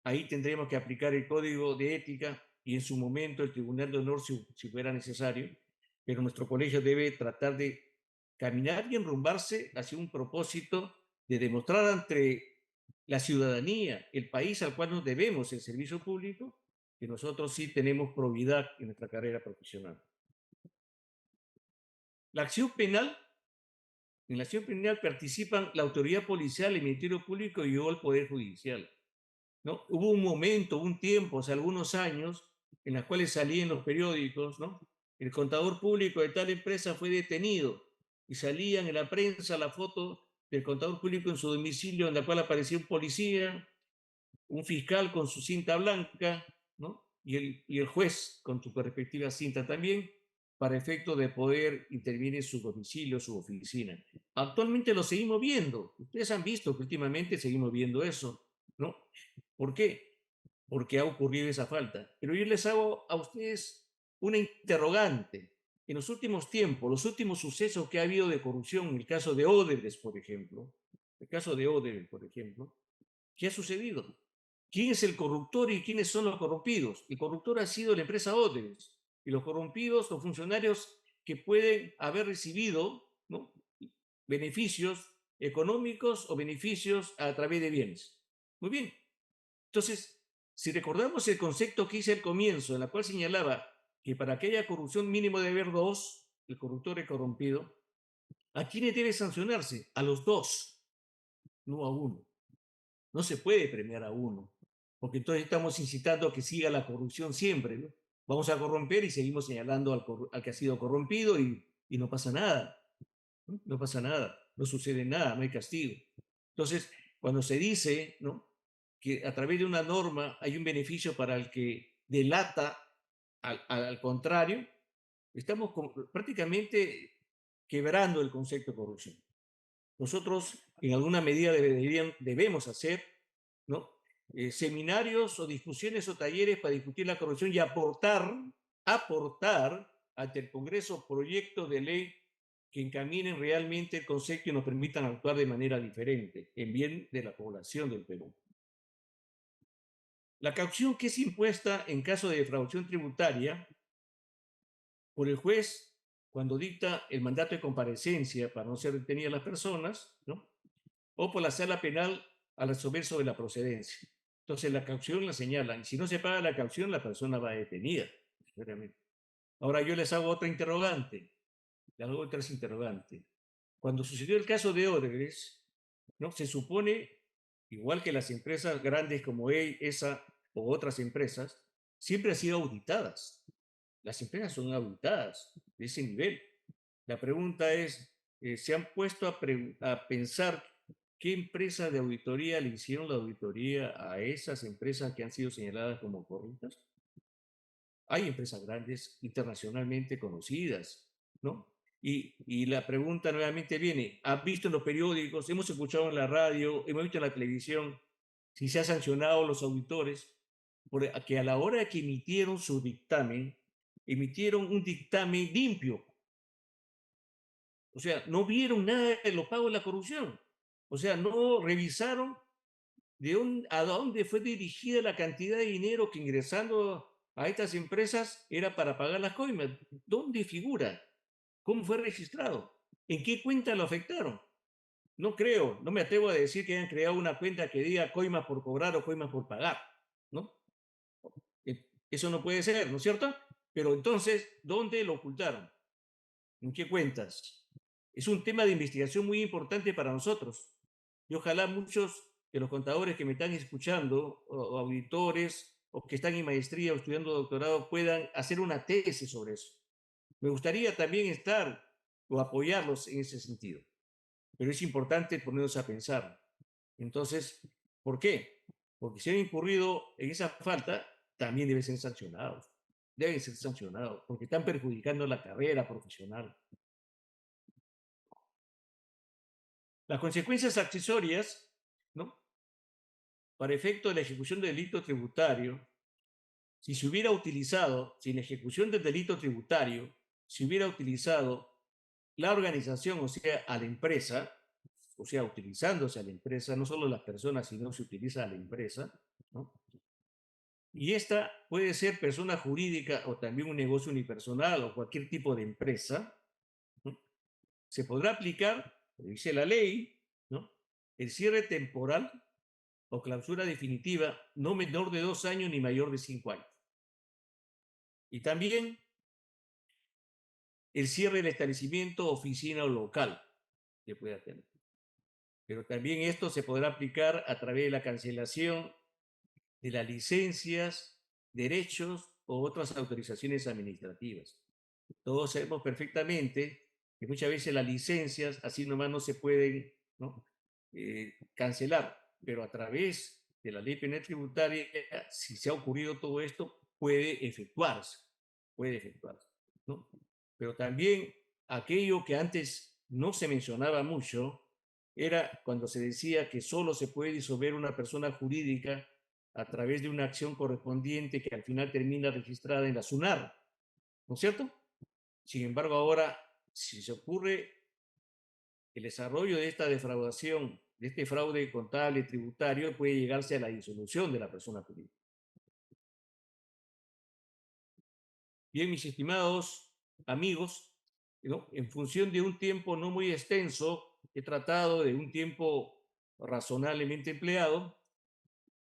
S2: Ahí tendremos que aplicar el código de ética y en su momento el Tribunal de Honor si fuera necesario, pero nuestro colegio debe tratar de caminar y enrumbarse hacia un propósito de demostrar ante la ciudadanía, el país al cual nos debemos el servicio público, que nosotros sí tenemos probidad en nuestra carrera profesional. La acción penal, en la acción penal participan la autoridad policial, el Ministerio Público y el Poder Judicial, ¿no? Hubo un momento, un tiempo, hace algunos años, en los cuales salía en los periódicos, ¿no? El contador público de tal empresa fue detenido y salían en la prensa la foto del contador público en su domicilio, en la cual aparecía un policía, un fiscal con su cinta blanca, ¿no? Y el juez con su respectiva cinta también, para efecto de poder intervenir en su domicilio, su oficina. Actualmente lo seguimos viendo. Ustedes han visto que últimamente seguimos viendo eso, ¿no? ¿Por qué? Porque ha ocurrido esa falta. Pero yo les hago a ustedes una interrogante. En los últimos tiempos, los últimos sucesos que ha habido de corrupción, el caso de Odebrecht, por ejemplo, el caso de Odebrecht, por ejemplo, ¿qué ha sucedido? ¿Quién es el corruptor y quiénes son los corrompidos? El corruptor ha sido la empresa Odebrecht y los corrompidos, los funcionarios que pueden haber recibido, ¿no?, beneficios económicos o beneficios a través de bienes. Muy bien. Entonces, si recordamos el concepto que hice al comienzo, en la cual señalaba que para que haya corrupción mínimo debe haber dos, el corruptor y el corrompido, ¿a quiénes debe sancionarse? A los dos, no a uno. No se puede premiar a uno, porque entonces estamos incitando a que siga la corrupción siempre, ¿no? Vamos a corromper y seguimos señalando al que ha sido corrompido y no pasa nada, ¿no? No pasa nada, no sucede nada, no hay castigo. Entonces, cuando se dice, ¿no?, que a través de una norma hay un beneficio para el que delata al contrario, estamos prácticamente quebrando el concepto de corrupción. Nosotros, en alguna medida, debemos hacer, ¿no?, seminarios o discusiones o talleres para discutir la corrupción y aportar ante el Congreso proyectos de ley que encaminen realmente el concepto y nos permitan actuar de manera diferente en bien de la población del Perú. La caución que es impuesta en caso de defraudación tributaria por el juez cuando dicta el mandato de comparecencia para no ser detenidas las personas, ¿no?, o por la sala penal al resolver sobre la procedencia. Entonces la caución la señalan. Si no se paga la caución, la persona va detenida. Ahora yo les hago otra interrogante. Les hago otras interrogantes. Cuando sucedió el caso de Odebrecht, ¿no?, se supone, igual que las empresas grandes como esa o otras empresas, siempre han sido auditadas. Las empresas son auditadas de ese nivel. La pregunta es, ¿se han puesto a pensar qué empresa de auditoría le hicieron la auditoría a esas empresas que han sido señaladas como corruptas? Hay empresas grandes, internacionalmente conocidas, ¿no? Y la pregunta nuevamente viene, ¿has visto en los periódicos, hemos escuchado en la radio, hemos visto en la televisión, si se ha sancionado a los auditores, que a la hora de que emitieron su dictamen, emitieron un dictamen limpio? O sea, no vieron nada de los pagos de la corrupción. O sea, no revisaron a dónde fue dirigida la cantidad de dinero que ingresando a estas empresas era para pagar las coimas. ¿Dónde figura? ¿Cómo fue registrado? ¿En qué cuenta lo afectaron? No creo, no me atrevo a decir que hayan creado una cuenta que diga coimas por cobrar o coimas por pagar, ¿no? Eso no puede ser, ¿no es cierto? Pero entonces, ¿dónde lo ocultaron? ¿En qué cuentas? Es un tema de investigación muy importante para nosotros. Y ojalá muchos de los contadores que me están escuchando, o auditores, o que están en maestría o estudiando doctorado, puedan hacer una tesis sobre eso. Me gustaría también estar o apoyarlos en ese sentido. Pero es importante ponernos a pensar. Entonces, ¿por qué? Porque si han incurrido en esa falta, también deben ser sancionados. Deben ser sancionados, porque están perjudicando la carrera profesional. Las consecuencias accesorias, ¿no? Para efecto de la ejecución del delito tributario, si se hubiera utilizado, si en la ejecución del delito tributario se hubiera utilizado la organización, o sea, a la empresa, o sea, utilizándose a la empresa, no solo las personas, sino se utiliza a la empresa, ¿no? Y esta puede ser persona jurídica o también un negocio unipersonal o cualquier tipo de empresa, ¿no? Se podrá aplicar, dice la ley, ¿no? El cierre temporal o clausura definitiva no menor de 2 años ni mayor de 5 años. Y también el cierre del establecimiento, oficina o local que pueda tener. Pero también esto se podrá aplicar a través de la cancelación de las licencias, derechos o otras autorizaciones administrativas. Todos sabemos perfectamente que muchas veces las licencias así nomás no se pueden, ¿no? Cancelar, pero a través de la ley penal tributaria, si se ha ocurrido todo esto, puede efectuarse, ¿no? Pero también aquello que antes no se mencionaba mucho era cuando se decía que solo se puede disolver una persona jurídica a través de una acción correspondiente que al final termina registrada en la SUNAR, ¿no es cierto? Sin embargo, ahora, si se ocurre el desarrollo de esta defraudación, de este fraude contable tributario, puede llegarse a la disolución de la persona jurídica. Bien, mis estimados amigos, ¿no? En función de un tiempo no muy extenso, he tratado de un tiempo razonablemente empleado,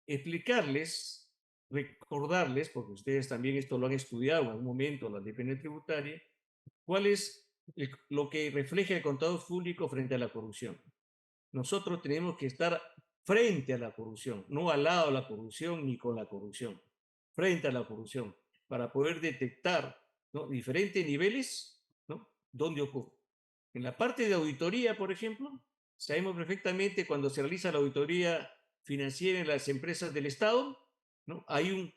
S2: explicarles, recordarles, porque ustedes también esto lo han estudiado en algún momento, la ley penal tributaria, cuál es lo que refleja el contador público frente a la corrupción. Nosotros tenemos que estar frente a la corrupción, no al lado de la corrupción ni con la corrupción, frente a la corrupción, para poder detectar, ¿no?, diferentes niveles, ¿no?, donde ocurre. En la parte de auditoría, por ejemplo, sabemos perfectamente cuando se realiza la auditoría financiera en las empresas del Estado, ¿no?, hay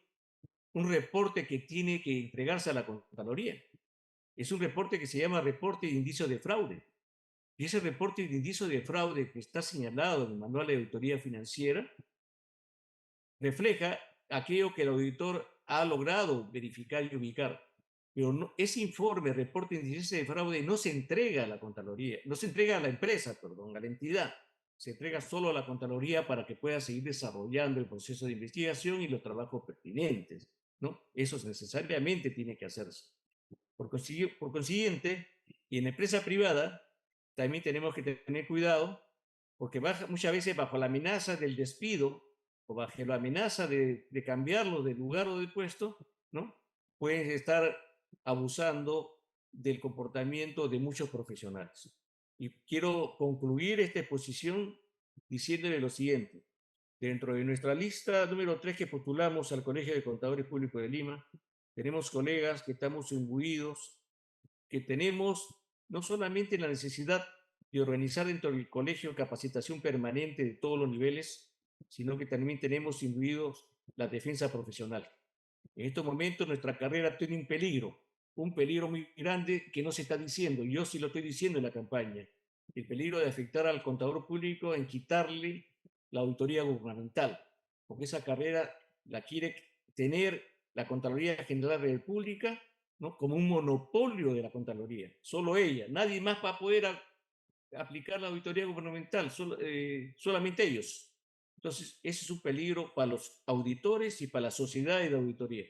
S2: un reporte que tiene que entregarse a la Contraloría. Es un reporte que se llama reporte de indicios de fraude. Y ese reporte de indicio de fraude que está señalado en el manual de auditoría financiera refleja aquello que el auditor ha logrado verificar y ubicar. Pero no, ese informe, reporte de indicio de fraude, no se entrega a la Contraloría, no se entrega a la empresa, perdón, a la entidad. Se entrega solo a la Contraloría para que pueda seguir desarrollando el proceso de investigación y los trabajos pertinentes, ¿no? Eso necesariamente tiene que hacerse. Por consiguiente, y en la empresa privada, también tenemos que tener cuidado, porque muchas veces bajo la amenaza del despido o bajo la amenaza de cambiarlo de lugar o de puesto, ¿no?, pueden estar abusando del comportamiento de muchos profesionales. Y quiero concluir esta exposición diciéndole lo siguiente. Dentro de nuestra lista número 3 que postulamos al Colegio de Contadores Públicos de Lima, tenemos colegas que estamos imbuidos, que tenemos no solamente la necesidad de organizar dentro del colegio capacitación permanente de todos los niveles, sino que también tenemos imbuidos la defensa profesional. En estos momentos nuestra carrera tiene un peligro muy grande que no se está diciendo. Yo sí lo estoy diciendo en la campaña. El peligro de afectar al contador público en quitarle la auditoría gubernamental, porque esa carrera la quiere tener la Contraloría General de la República, ¿no?, como un monopolio de la Contraloría. Solo ella, nadie más va a poder aplicar la auditoría gubernamental, solamente ellos. Entonces, ese es un peligro para los auditores y para la sociedad de auditoría.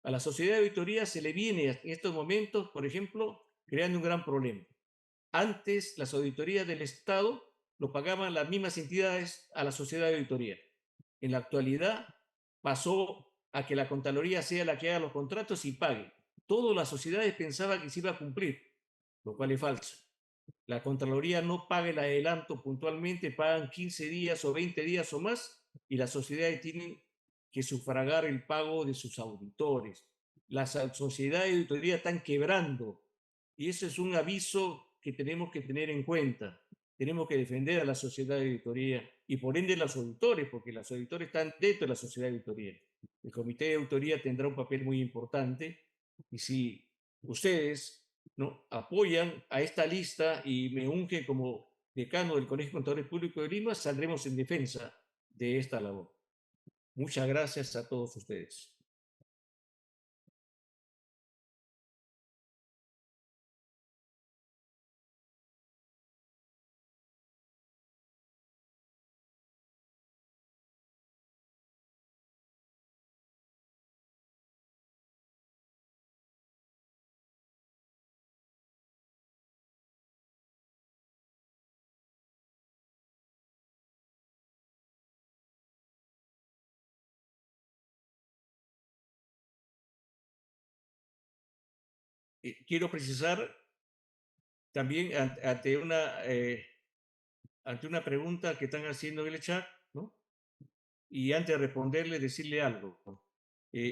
S2: A la sociedad de auditoría se le viene en estos momentos, por ejemplo, creando un gran problema. Antes, las auditorías del Estado lo pagaban las mismas entidades a la sociedad de auditoría. En la actualidad, pasó a que la Contraloría sea la que haga los contratos y pague. Todas las sociedades pensaban que se iba a cumplir, lo cual es falso. La Contraloría no paga el adelanto puntualmente, pagan 15 días o 20 días o más y las sociedades tienen que sufragar el pago de sus auditores. Las sociedades de auditoría están quebrando y eso es un aviso que tenemos que tener en cuenta. Tenemos que defender a la sociedad de auditoría y por ende los auditores, porque los auditores están dentro de la sociedad de auditoría. El comité de auditoría tendrá un papel muy importante y si ustedes, ¿no?, apoyan a esta lista y me ungen como decano del Colegio de Contadores Públicos de Lima, saldremos en defensa de esta labor. Muchas gracias a todos ustedes. Quiero precisar también ante una pregunta que están haciendo en el chat, ¿no? Y antes de responderle, decirle algo.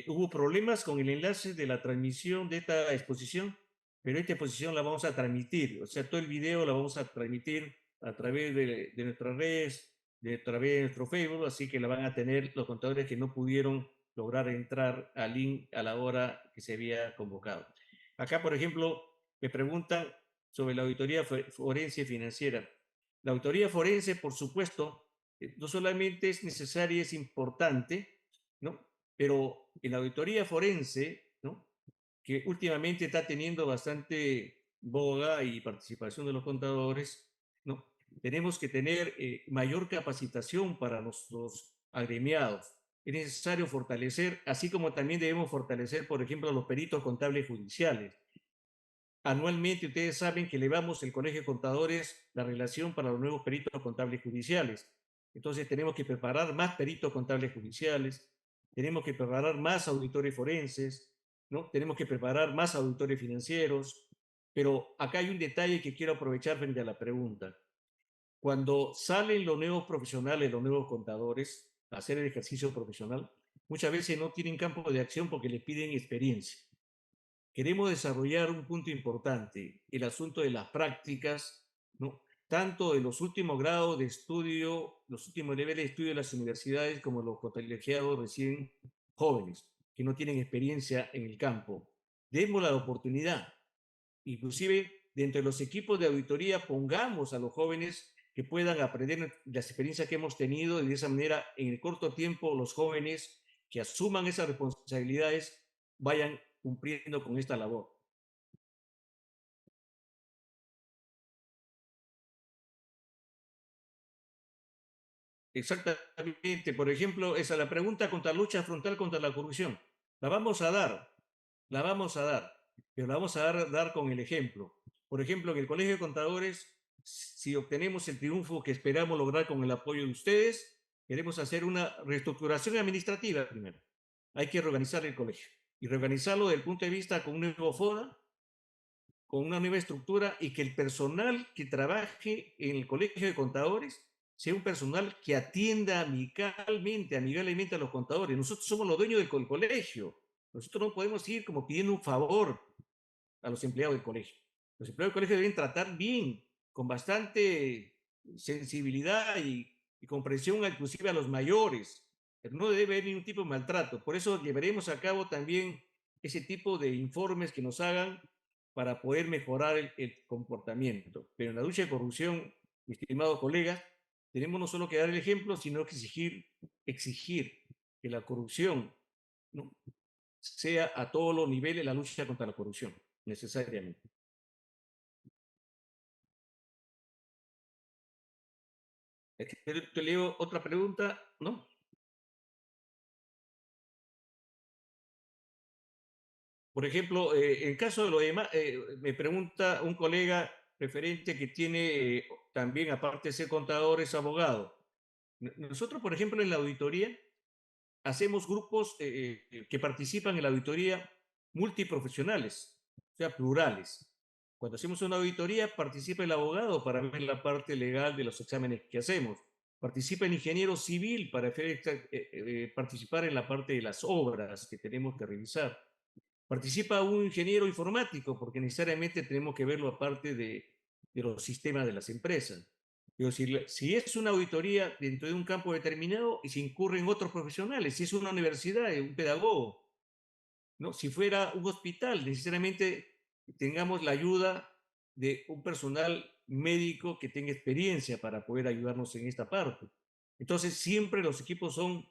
S2: Hubo problemas con el enlace de la transmisión de esta exposición, pero esta exposición la vamos a transmitir, o sea, todo el video la vamos a transmitir a través de nuestras redes, de a través de nuestro Facebook, así que la van a tener los contadores que no pudieron lograr entrar al link a la hora que se había convocado. Acá, por ejemplo, me preguntan sobre la auditoría forense financiera. La auditoría forense, por supuesto, no solamente es necesaria, es importante, ¿no? Pero en la auditoría forense, ¿no?, que últimamente está teniendo bastante boga y participación de los contadores, ¿no?, tenemos que tener mayor capacitación para nuestros agremiados. Es necesario fortalecer, así como también debemos fortalecer, por ejemplo, a los peritos contables judiciales. Anualmente ustedes saben que elevamos el Colegio de Contadores la relación para los nuevos peritos contables judiciales. Entonces tenemos que preparar más peritos contables judiciales, tenemos que preparar más auditores forenses, ¿no? Tenemos que preparar más auditores financieros, pero acá hay un detalle que quiero aprovechar frente a la pregunta. Cuando salen los nuevos profesionales, los nuevos contadores, a hacer el ejercicio profesional, muchas veces no tienen campo de acción porque les piden experiencia. Queremos desarrollar un punto importante, el asunto de las prácticas, ¿no?, tanto de los últimos grados de estudio, los últimos niveles de estudio de las universidades, como los colegiados recién jóvenes, que no tienen experiencia en el campo. Demos la oportunidad. Inclusive, dentro de los equipos de auditoría, pongamos a los jóvenes que puedan aprender las experiencias que hemos tenido y de esa manera, en el corto tiempo, los jóvenes que asuman esas responsabilidades vayan cumpliendo con esta labor. Exactamente. Por ejemplo, esa la pregunta contra la lucha frontal contra la corrupción. La vamos a dar, la vamos a dar, pero la vamos a dar con el ejemplo. Por ejemplo, en el Colegio de Contadores, si obtenemos el triunfo que esperamos lograr con el apoyo de ustedes, queremos hacer una reestructuración administrativa primero. Hay que reorganizar el colegio y reorganizarlo desde el punto de vista con un nuevo FODA, con una nueva estructura y que el personal que trabaje en el Colegio de Contadores sea un personal que atienda amigablemente a los contadores. Nosotros somos los dueños del colegio. Nosotros no podemos ir como pidiendo un favor a los empleados del colegio. Los empleados del colegio deben tratar bien, con bastante sensibilidad y comprensión, inclusive a los mayores. Pero no debe haber ningún tipo de maltrato. Por eso llevaremos a cabo también ese tipo de informes que nos hagan para poder mejorar el comportamiento. Pero en la lucha de corrupción, mis estimados colegas, tenemos no solo que dar el ejemplo, sino que exigir que la corrupción, ¿no?, sea a todos los niveles la lucha contra la corrupción, necesariamente. Te leo otra pregunta, ¿no? Por ejemplo, en caso de lo demás, me pregunta un colega referente que tiene también, aparte de ser contador, es abogado. Nosotros, por ejemplo, en la auditoría, hacemos grupos que participan en la auditoría multiprofesionales, o sea, plurales. Cuando hacemos una auditoría, participa el abogado para ver la parte legal de los exámenes que hacemos. Participa el ingeniero civil para participar en la parte de las obras que tenemos que revisar. Participa un ingeniero informático, porque necesariamente tenemos que verlo aparte de los sistemas de las empresas. Digo, si es una auditoría dentro de un campo determinado y se incurren otros profesionales, si es una universidad, un pedagogo, ¿no? Si fuera un hospital, necesariamente tengamos la ayuda de un personal médico que tenga experiencia para poder ayudarnos en esta parte. Entonces, siempre los equipos son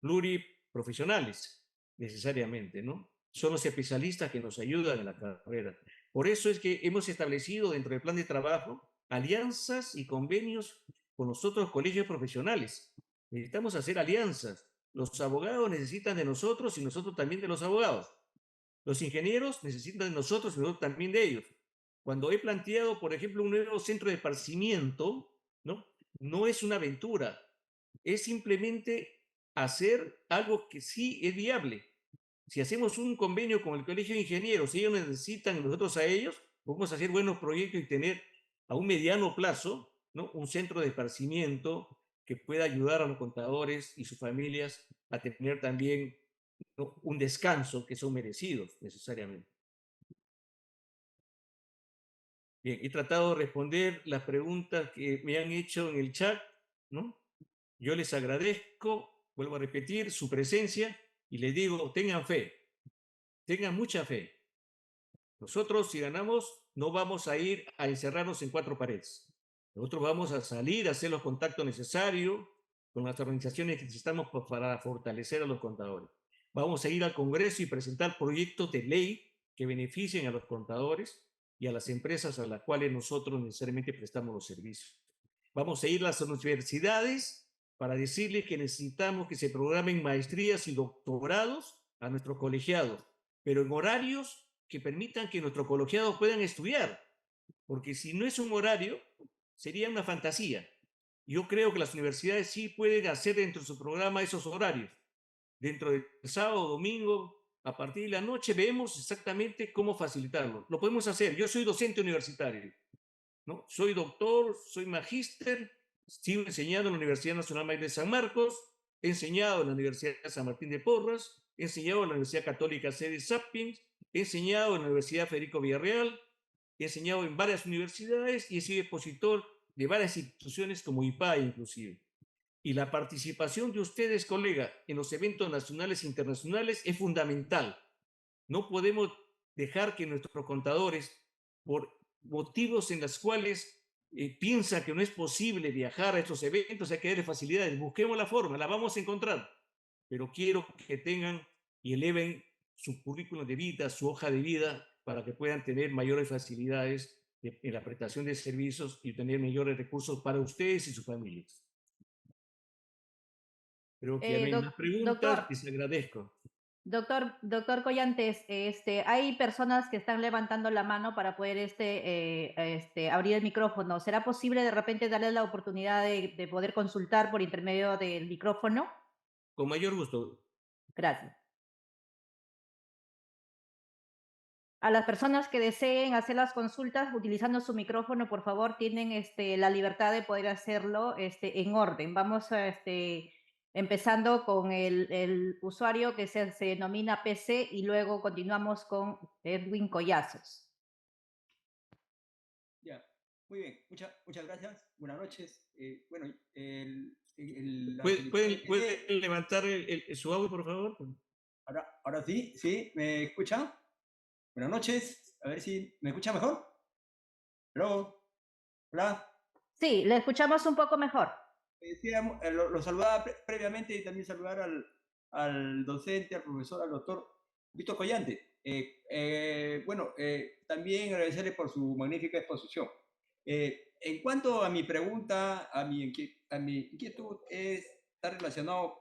S2: pluriprofesionales, necesariamente, ¿no? Son los especialistas que nos ayudan en la carrera. Por eso es que hemos establecido dentro del plan de trabajo alianzas y convenios con los otros colegios profesionales. Necesitamos hacer alianzas. Los abogados necesitan de nosotros y nosotros también de los abogados. Los ingenieros necesitan de nosotros y nosotros también de ellos. Cuando he planteado, por ejemplo, un nuevo centro de esparcimiento, ¿no? No es una aventura, es simplemente hacer algo que sí es viable. Si hacemos un convenio con el Colegio de Ingenieros, si ellos necesitan y nosotros a ellos, podemos hacer buenos proyectos y tener a un mediano plazo, ¿no? Un centro de esparcimiento que pueda ayudar a los contadores y sus familias a tener también, ¿no? Un descanso que son merecidos necesariamente. Bien, he tratado de responder las preguntas que me han hecho en el chat, ¿no? Yo les agradezco, vuelvo a repetir, su presencia y les digo, tengan fe, tengan mucha fe. Nosotros, si ganamos, no vamos a ir a encerrarnos en cuatro paredes. Nosotros vamos a salir a hacer los contactos necesarios con las organizaciones que necesitamos para fortalecer a los contadores. Vamos a ir al Congreso y presentar proyectos de ley que beneficien a los contadores y a las empresas a las cuales nosotros necesariamente prestamos los servicios. Vamos a ir a las universidades para decirles que necesitamos que se programen maestrías y doctorados a nuestros colegiados, pero en horarios que permitan que nuestros colegiados puedan estudiar, porque si no es un horario, sería una fantasía. Yo creo que las universidades sí pueden hacer dentro de su programa esos horarios. Dentro del sábado, domingo, a partir de la noche, vemos exactamente cómo facilitarlo. Lo podemos hacer. Yo soy docente universitario, ¿no? Soy doctor, soy magíster, sigo enseñando en la Universidad Nacional Mayor de San Marcos, he enseñado en la Universidad de San Martín de Porras, he enseñado en la Universidad Católica Sede Sapiens, he enseñado en la Universidad Federico Villarreal, he enseñado en varias universidades y he sido expositor de varias instituciones como IPAE inclusive. Y la participación de ustedes, colega, en los eventos nacionales e internacionales es fundamental. No podemos dejar que nuestros contadores, por motivos en los cuales piensa que no es posible viajar a estos eventos, hay que darle facilidades. Busquemos la forma, la vamos a encontrar. Pero quiero que tengan y eleven su currículum de vida, su hoja de vida, para que puedan tener mayores facilidades en la prestación de servicios y tener mayores recursos para ustedes y sus familias. Creo que ya no hay más preguntas.
S1: Doctor,
S2: Les agradezco.
S1: doctor Collantes, hay personas que están levantando la mano para poder abrir el micrófono. ¿Será posible de repente darles la oportunidad de poder consultar por intermedio del micrófono?
S2: Con mayor gusto.
S1: Gracias. A las personas que deseen hacer las consultas utilizando su micrófono, por favor, tienen la libertad de poder hacerlo en orden. Vamos a, empezando con el usuario que se denomina PC y luego continuamos con Edwin Collazos.
S3: Ya, muy bien, muchas gracias, buenas noches. Bueno, la
S2: ¿Pueden levantar su audio, por favor?
S3: ahora sí, ¿sí? ¿Me escuchan? Buenas noches, a ver si me escucha mejor. Hello, hola.
S1: Sí, le escuchamos un poco mejor.
S3: Lo saludaba previamente y también saludar al docente, al profesor, al doctor Víctor Collante. Bueno, también agradecerle por su magnífica exposición. En cuanto a mi pregunta, a mi inquietud, está relacionado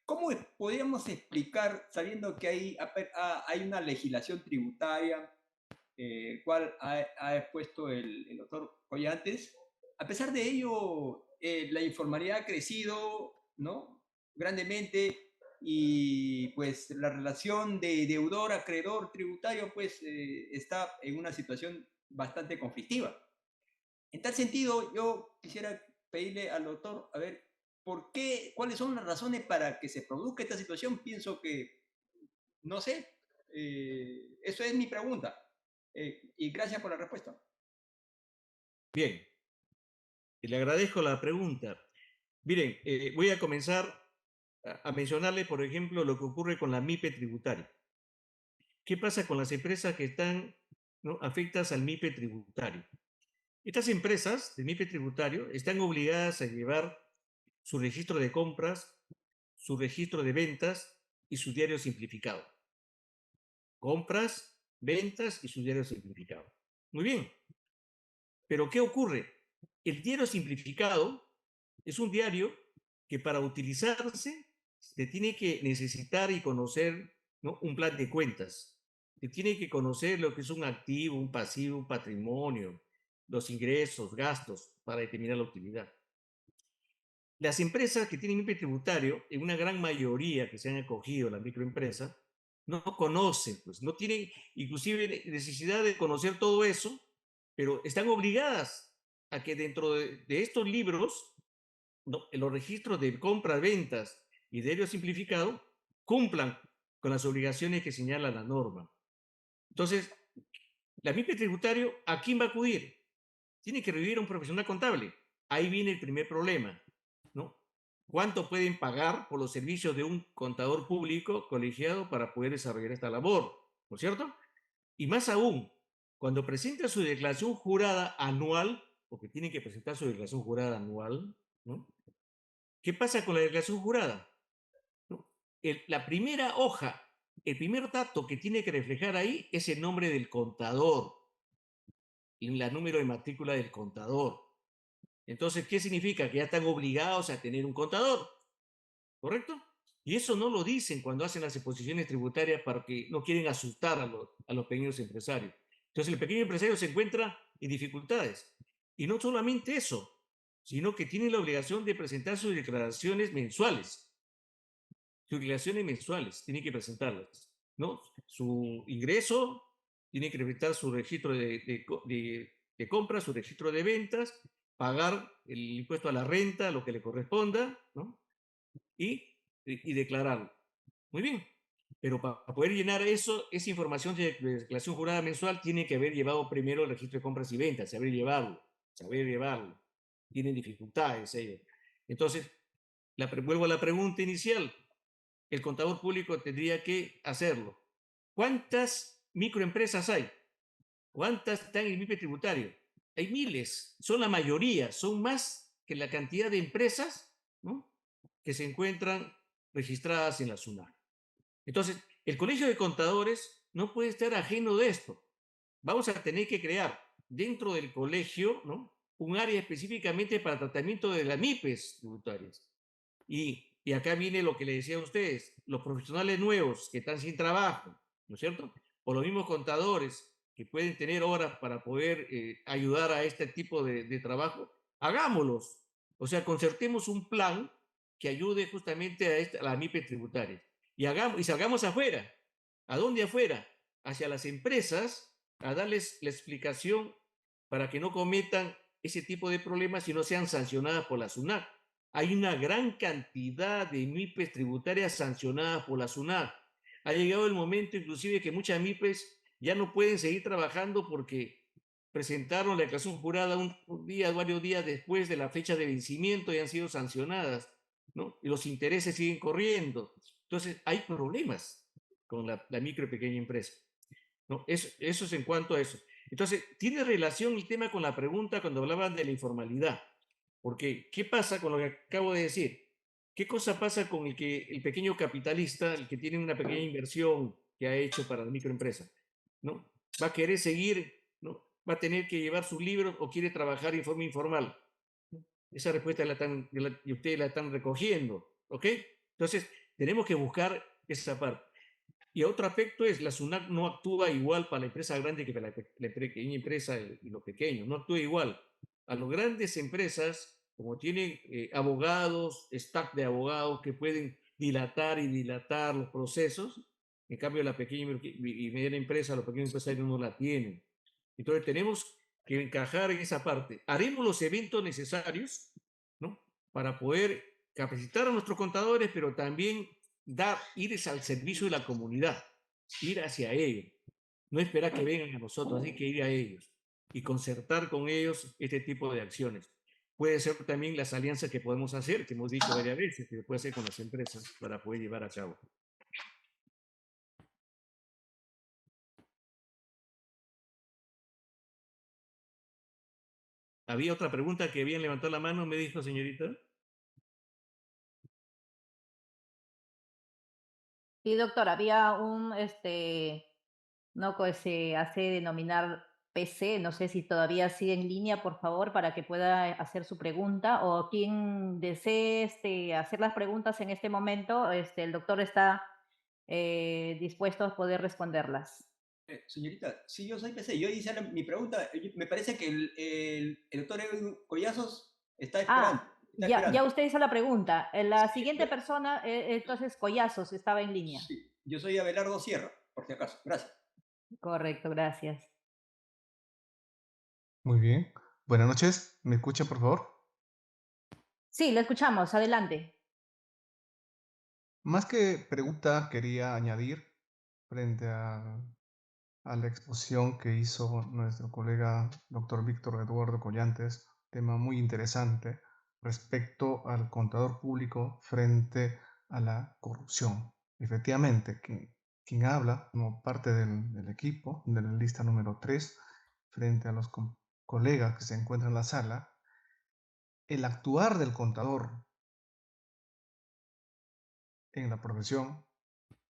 S3: ¿Cómo podríamos explicar, sabiendo que hay una legislación tributaria, cual ha expuesto el doctor Collantes? A pesar de ello, la informalidad ha crecido, ¿no?, grandemente, y pues la relación de deudor-acreedor tributario pues está en una situación bastante conflictiva. En tal sentido, yo quisiera pedirle al doctor, a ver, ¿por qué, cuáles son las razones para que se produzca esta situación? Pienso que, no sé, eso es mi pregunta. Y gracias por la respuesta.
S2: Bien, le agradezco la pregunta. Miren, voy a comenzar a mencionarle, por ejemplo, lo que ocurre con la MIPE tributaria. ¿Qué pasa con las empresas que están, ¿no?, afectas al MIPE tributario? Estas empresas de MIPE tributario están obligadas a llevar su registro de compras, su registro de ventas y su diario simplificado. Compras, ventas y su diario simplificado. Muy bien. Pero ¿qué ocurre? El diario simplificado es un diario que para utilizarse se tiene que necesitar y conocer, ¿no?, un plan de cuentas. Se tiene que conocer lo que es un activo, un pasivo, un patrimonio, los ingresos, gastos, para determinar la utilidad. Las empresas que tienen IPE tributario, en una gran mayoría que se han acogido a la microempresa, no conocen, pues no tienen inclusive necesidad de conocer todo eso, pero están obligadas a que dentro de estos libros, ¿no?, en los registros de compras, ventas y diario simplificado, cumplan con las obligaciones que señala la norma. Entonces, la MIPE tributario, ¿a quién va a acudir? Tiene que recurrir a un profesional contable. Ahí viene el primer problema, ¿no? ¿Cuánto pueden pagar por los servicios de un contador público colegiado para poder desarrollar esta labor? ¿No es cierto? Y más aún, cuando presenta su declaración jurada anual, porque tienen que presentar su declaración jurada anual, ¿no? ¿Qué pasa con la declaración jurada? ¿No? La primera hoja, el primer dato que tiene que reflejar ahí es el nombre del contador y la número de matrícula del contador. Entonces, ¿qué significa? Que ya están obligados a tener un contador, ¿correcto? Y eso no lo dicen cuando hacen las exposiciones tributarias porque no quieren asustar a los pequeños empresarios. Entonces, el pequeño empresario se encuentra en dificultades. Y no solamente eso, sino que tiene la obligación de presentar sus declaraciones mensuales. Sus declaraciones mensuales, tiene que presentarlas, ¿no? Su ingreso, tiene que presentar su registro de compra, su registro de ventas, pagar el impuesto a la renta, lo que le corresponda, ¿no? Y declararlo. Muy bien. Pero para poder llenar eso, esa información de declaración jurada mensual, tiene que haber llevado primero el registro de compras y ventas, saber llevarlo, saber llevarlo. Tienen dificultades ellos. Entonces, vuelvo a la pregunta inicial. El contador público tendría que hacerlo. ¿Cuántas microempresas hay? ¿Cuántas están en el MIPE tributario? Hay miles, son la mayoría, son más que la cantidad de empresas, ¿no?, que se encuentran registradas en la SUNAT. Entonces, el Colegio de Contadores no puede estar ajeno de esto. Vamos a tener que crear dentro del colegio, ¿no?, un área específicamente para tratamiento de las MIPES tributarias. Y acá viene lo que le decía a ustedes, los profesionales nuevos que están sin trabajo, ¿no es cierto? O los mismos contadores que pueden tener horas para poder ayudar a este tipo de trabajo, hagámoslos. O sea, concertemos un plan que ayude justamente a la MIPE tributaria. Y salgamos afuera. ¿A dónde afuera? Hacia las empresas, a darles la explicación para que no cometan ese tipo de problemas y no sean sancionadas por la SUNAT. Hay una gran cantidad de MIPES tributarias sancionadas por la SUNAT. Ha llegado el momento inclusive que muchas MIPES ya no pueden seguir trabajando porque presentaron la declaración jurada un día, varios días después de la fecha de vencimiento y han sido sancionadas, ¿no? Y los intereses siguen corriendo. Entonces, hay problemas con la micro y pequeña empresa, ¿no? Eso es en cuanto a eso. Entonces, tiene relación el tema con la pregunta cuando hablaban de la informalidad. Porque, ¿qué pasa con lo que acabo de decir? ¿Qué cosa pasa con el pequeño capitalista, el que tiene una pequeña inversión que ha hecho para la microempresa? ¿No? ¿Va a querer seguir? ¿No? ¿Va a tener que llevar sus libros o quiere trabajar en forma informal? Esa respuesta y ustedes la están recogiendo, ¿ok? Entonces, tenemos que buscar esa parte. Y otro aspecto es, la SUNAT no actúa igual para la empresa grande que para la pequeña empresa y los pequeños, no actúa igual. A las grandes empresas, como tienen abogados, staff de abogados que pueden dilatar y dilatar los procesos, en cambio la pequeña y mediana empresa, los pequeños empresarios no la tienen. Entonces tenemos que encajar en esa parte. Haremos los eventos necesarios, ¿no? Para poder capacitar a nuestros contadores, pero también ir al servicio de la comunidad, ir hacia ellos, no esperar que vengan a nosotros, hay que ir a ellos y concertar con ellos este tipo de acciones. Puede ser también las alianzas que podemos hacer, que hemos dicho varias veces, que se puede hacer con las empresas para poder llevar a cabo. Había otra pregunta que habían levantado la mano, me dijo, señorita.
S1: Sí, doctor, había no que se hace denominar PC, no sé si todavía sigue en línea, por favor, para que pueda hacer su pregunta, o quien desee hacer las preguntas en este momento, el doctor está dispuesto a poder responderlas.
S3: Señorita, sí, yo soy PC. Yo hice mi pregunta. Me parece que el doctor Edwin Collazos está esperando.
S1: Ah,
S3: Está
S1: ya
S3: esperando.
S1: usted hizo la pregunta. La
S3: Sí,
S1: siguiente persona, entonces, Collazos, estaba en línea.
S3: sí, yo soy Abelardo Sierra, por si acaso. Gracias.
S1: Correcto, gracias.
S4: Muy bien. Buenas noches. ¿Me escucha, por favor?
S1: Sí, lo escuchamos. Adelante.
S4: Más que pregunta, quería añadir frente a la exposición que hizo nuestro colega doctor Víctor Eduardo Collantes, tema muy interesante respecto al contador público frente a la corrupción. Efectivamente, quien habla como parte del equipo de la lista número 3, frente a los colegas que se encuentran en la sala, el actuar del contador en la profesión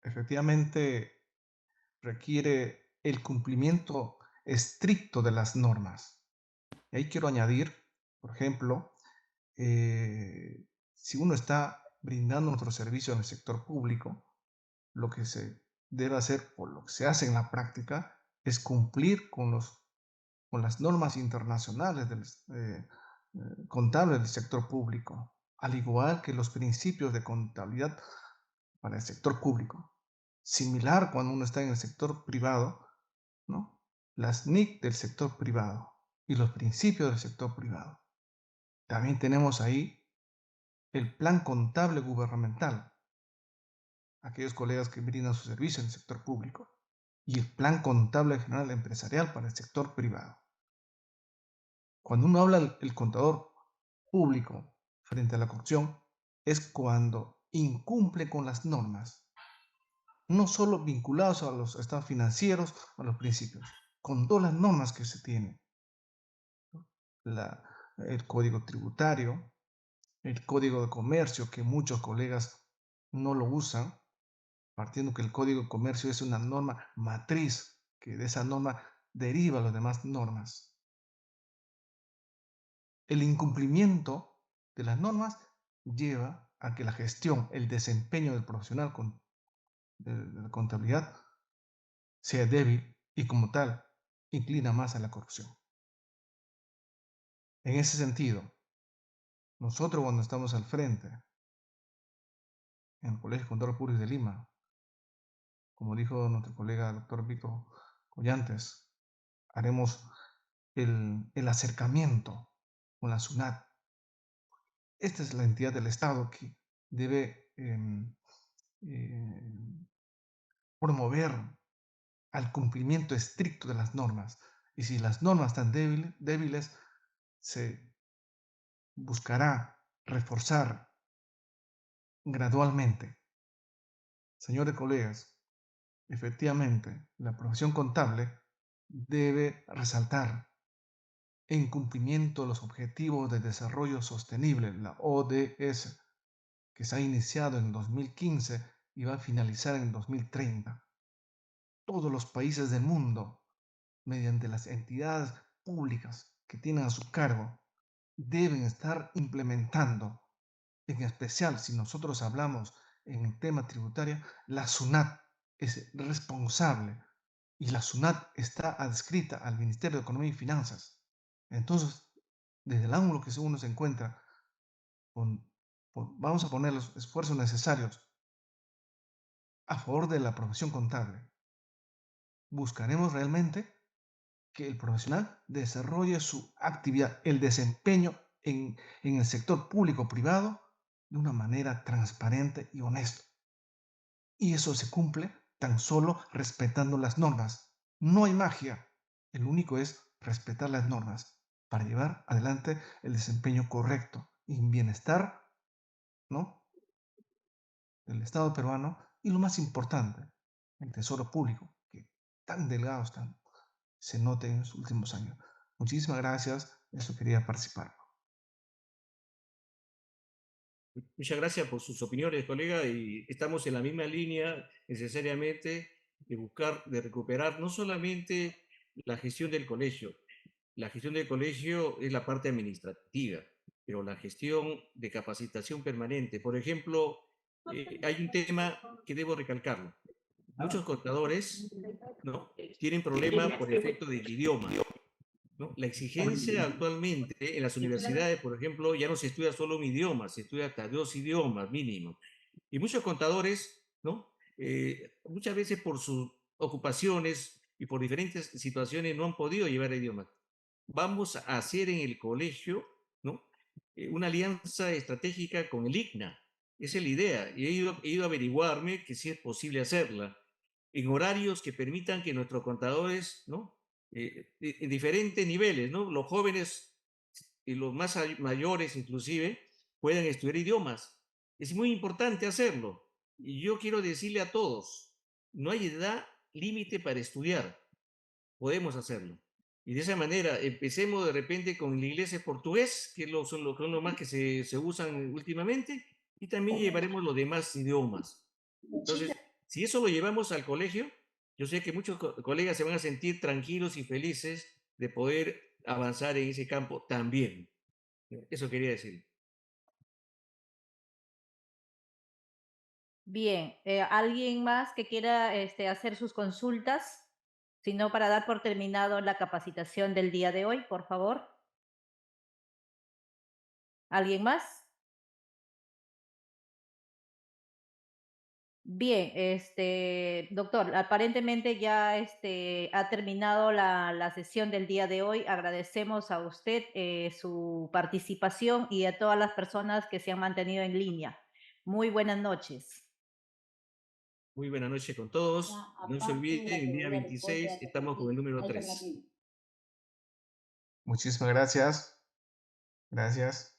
S4: efectivamente requiere el cumplimiento estricto de las normas. Y ahí quiero añadir, por ejemplo, si uno está brindando nuestro servicio en el sector público, lo que se debe hacer o lo que se hace en la práctica es cumplir con las normas internacionales contables del sector público, al igual que los principios de contabilidad para el sector público. Similar cuando uno está en el sector privado, ¿no? Las NIC del sector privado y los principios del sector privado. También tenemos ahí el plan contable gubernamental, aquellos colegas que brindan su servicio en el sector público, y el plan contable general empresarial para el sector privado. Cuando uno habla del contador público frente a la corrupción, es cuando incumple con las normas, no solo vinculados a los estados financieros o a los principios, con todas las normas que se tienen. El código tributario, el código de comercio, que muchos colegas no lo usan, partiendo que el código de comercio es una norma matriz, que de esa norma deriva las demás normas. El incumplimiento de las normas lleva a que la gestión, el desempeño del profesional de la contabilidad sea débil y como tal inclina más a la corrupción. En ese sentido, nosotros cuando estamos al frente en el Colegio Contador Público de Lima, como dijo nuestro colega doctor Víctor Collantes, haremos el acercamiento con la SUNAT. Esta es la entidad del Estado que debe promover al cumplimiento estricto de las normas. Y si las normas están débiles, se buscará reforzar gradualmente. Señores colegas, efectivamente, la profesión contable debe resaltar en cumplimiento de los Objetivos de Desarrollo Sostenible, la ODS, que se ha iniciado en 2015 y va a finalizar en 2030. Todos los países del mundo, mediante las entidades públicas que tienen a su cargo, deben estar implementando, en especial si nosotros hablamos en el tema tributario, la SUNAT es responsable y la SUNAT está adscrita al Ministerio de Economía y Finanzas. Entonces, desde el ángulo que uno se encuentra, vamos a poner los esfuerzos necesarios a favor de la profesión contable. Buscaremos realmente que el profesional desarrolle su actividad, el desempeño en el sector público-privado de una manera transparente y honesta. Y eso se cumple tan solo respetando las normas. No hay magia. El único es respetar las normas para llevar adelante el desempeño correcto y bienestar, ¿no?, del Estado peruano y lo más importante, el tesoro público, que tan delgado se nota en los últimos años. Muchísimas gracias. Eso quería participar.
S2: Muchas gracias por sus opiniones, colega, y estamos en la misma línea necesariamente de buscar, de recuperar no solamente la gestión del colegio. La gestión del colegio es la parte administrativa, pero la gestión de capacitación permanente, por ejemplo, hay un tema que debo recalcarlo. Muchos contadores, ¿no?, tienen problemas por efecto del idioma, ¿no? La exigencia actualmente en las universidades, por ejemplo, ya no se estudia solo un idioma, se estudia hasta 2 idiomas mínimo. Y muchos contadores, ¿no?, muchas veces por sus ocupaciones y por diferentes situaciones no han podido llevar idiomas. Vamos a hacer en el colegio, ¿no?, una alianza estratégica con el ICNA. Esa es la idea. Y he ido a averiguarme que sí es posible hacerla en horarios que permitan que nuestros contadores, ¿no?, en diferentes niveles, ¿no?, los jóvenes y los más mayores inclusive, puedan estudiar idiomas. Es muy importante hacerlo. Y yo quiero decirle a todos, no hay edad límite para estudiar. Podemos hacerlo. Y de esa manera, empecemos de repente con el inglés y portugués, que son los más que se usan últimamente, y también llevaremos los demás idiomas. Entonces, si eso lo llevamos al colegio, yo sé que muchos colegas se van a sentir tranquilos y felices de poder avanzar en ese campo también. Eso quería decir.
S1: Bien, ¿alguien más que quiera hacer sus consultas? Si no, para dar por terminado la capacitación del día de hoy, por favor. ¿Alguien más? Bien, doctor, aparentemente ya ha terminado la sesión del día de hoy. Agradecemos a usted su participación y a todas las personas que se han mantenido en línea. Muy buenas noches.
S2: Muy buena noche con todos. No se olviden, el día 26 estamos con el número 3.
S4: Muchísimas gracias. Gracias.